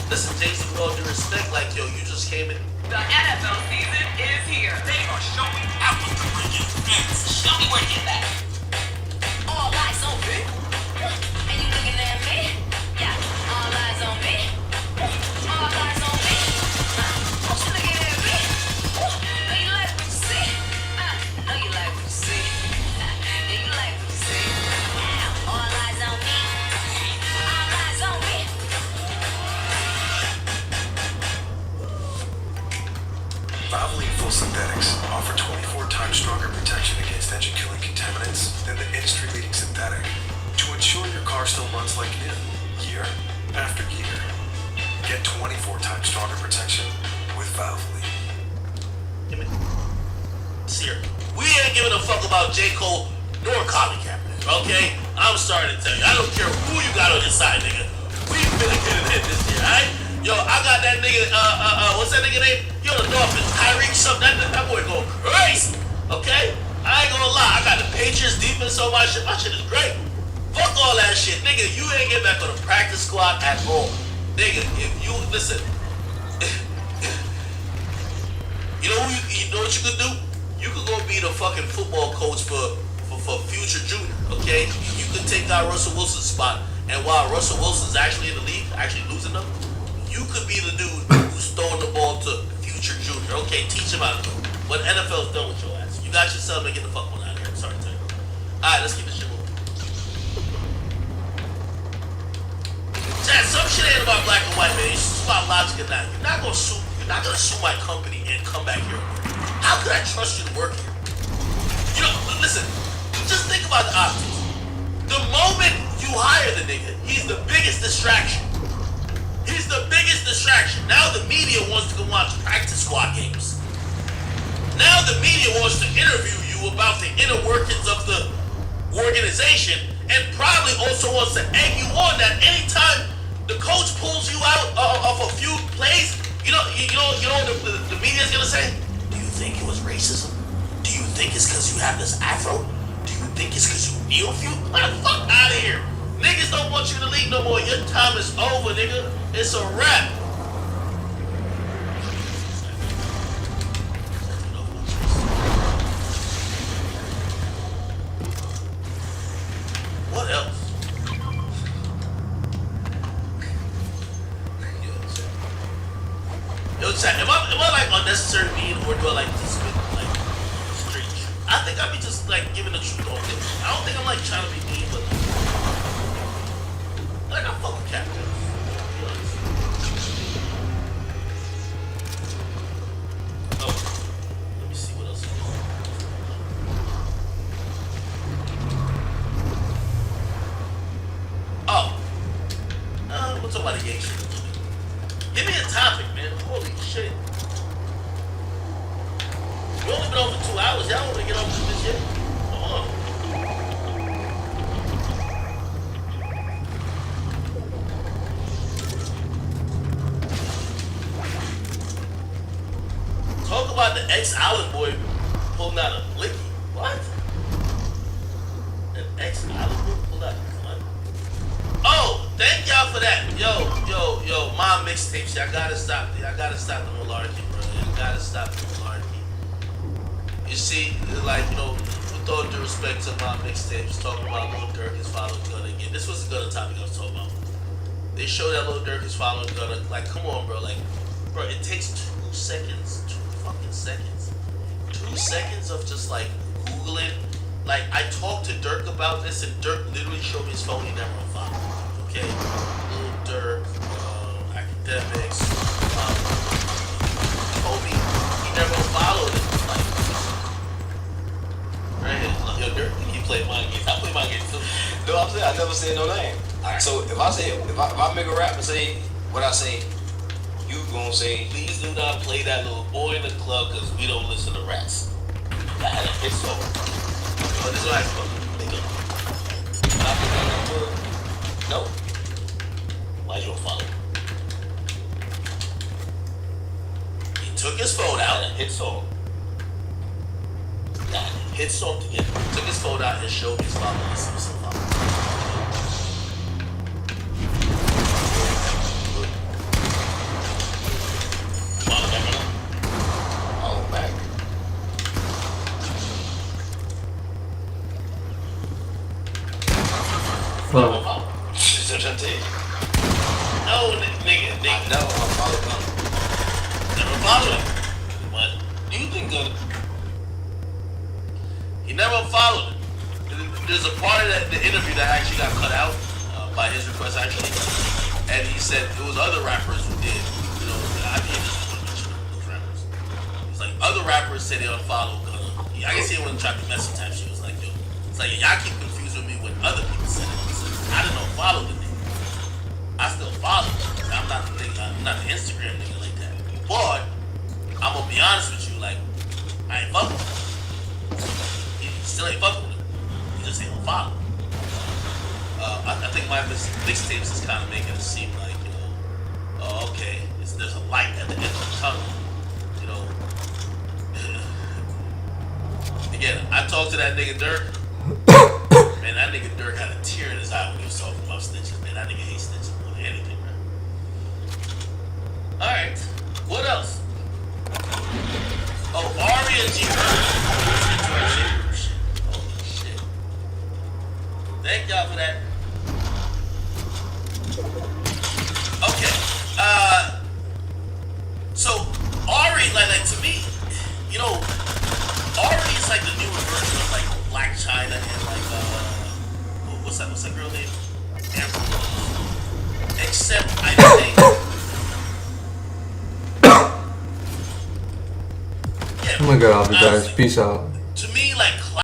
listen, Jay-Z, with all due respect, like, yo, you just came in. The NFL season is here. They are showing out with the brilliant fans. Show me where you're at. All eyes on me. And you looking at me? Yeah, all eyes on me. All eyes on me. What you looking at me? Know you like what you see? Know you like what you see? Know you like what you see? All eyes on me. All eyes on me. Valvoline Full Synthetics offer 24 times stronger protection against engine-killing contaminants than the industry-leading synthetic to ensure your car still runs like new, year after year. Get 24 times stronger protection with Valvoline. Here. We ain't giving a fuck about J. Cole nor Colin Kaepernick, okay? I'm sorry to tell you. I don't care who you got on your side, nigga. We finna get it in this year, alright? Yo, I got that nigga, what's that nigga name? Yo, the Dolphins, Tyreek something, that boy going crazy, okay? I ain't gonna lie, I got the Patriots defense on my shit is great. Fuck all that shit, nigga, you ain't get back on the practice squad at all. Nigga, if you, listen, you know what you could do? You could go be the fucking football coach for future junior, okay? You could take out Russell Wilson's spot, and while Russell Wilson's actually in the league, actually losing them, you could be the dude who's throwing the ball to future junior. Okay, teach him how to do it. But NFL's done with your ass. You got yourself and get the fuck on out of here. Sorry to tell you. Alright, let's keep this shit moving. Chad, some shit ain't about black and white, man. It's about logic and that. You're not gonna sue my company and come back here. How could I trust you to work here? You know, listen, just think about the optics. The moment you hire the nigga, he's the biggest distraction. He's the biggest distraction. Now the media wants to go watch practice squad games. Now the media wants to interview you about the inner workings of the organization, and probably also wants to egg you on that anytime The coach pulls you out of a few plays. You know what the media's gonna say? Do you think it was racism? Do you think it's because you have this afro? Do you think it's because you kneel a few? Man, fuck out of here. Niggas don't want you in the league no more. Your time is over, nigga. It's a wrap. What else? Yo, chat, am I like unnecessary mean, or do I like to spit like straight truth? I think I be just like giving the truth on it. I don't think I'm like trying to be mean, but like I fuck with Captain. Oh, let me see what else is going on. Oh, we'll talk about the gang shit. Give me a topic, man. Holy shit. We only been on for 2 hours. Y'all want to get on with this shit? Come on. Talk about the ex-Island boy pulling out a blicky. What? An ex-Island boy pulling out a blicky? Oh, thank y'all for that. Yo, my mixtapes. I gotta stop the malarkey, bro. I gotta stop the malarkey. You see, like, with all due respect to my mixtapes, talking about Lil Durk is following Gunna again. This was a Gunna topic I was talking about. They show that Lil Durk is following Gunna. Like, come on, bro. Like, bro, it takes 2 seconds. 2 fucking seconds. 2 seconds of just, like, Googling. Like, I talked to Durk about this, and Durk literally showed me his phone. He never unfollowed. Okay? Lil Durk, academics, Kobe. He never followed it. Like, right here. Yo, Durk, he played my games. I play my games too. No, I'm saying I never said no name. Right. So if I make a rap and say what I say, you gonna say, please do not play that little boy in the club because we don't listen to raps. I had a hit song. But this is what I fucking no. Why you don't follow? He took his phone out and hit song. Got a hit song together. Took his phone out and showed his followers. Fuck. No, nigga. No, I'm following him. Never followed him. What? Do you think that he never followed him? There's a part of the interview that actually got cut out by his request, actually. And he said it was other rappers who did. I can't just mention those rappers. It's like other rappers said they unfollowed Gunna. I guess he wasn't trying to mess with time. She was like, yo, it's like y'all keep confusing me when other people said it. I didn't know follow the nigga. I still follow him. I'm not the nigga. I'm not the Instagram nigga like that. But I'm gonna be honest with you, like I ain't fucking with him. He still ain't fucking with him. He just ain't gonna follow. I think my mixtapes is kind of making it seem like oh, okay, there's a light at the end of the tunnel. Again, I talked to that nigga Durk. Man, that nigga Durk had a tear in his eye when he was talking about snitches. Man, that nigga hates snitches more than anything, man. Alright, what else? Oh, Ari and G. Holy shit. Thank y'all for that. Okay, so Ari, like to me, Ari is like the newer version of like Black China and like what's that girl name? Amber Rose. Except I think oh my god, I'll be guys. Peace out.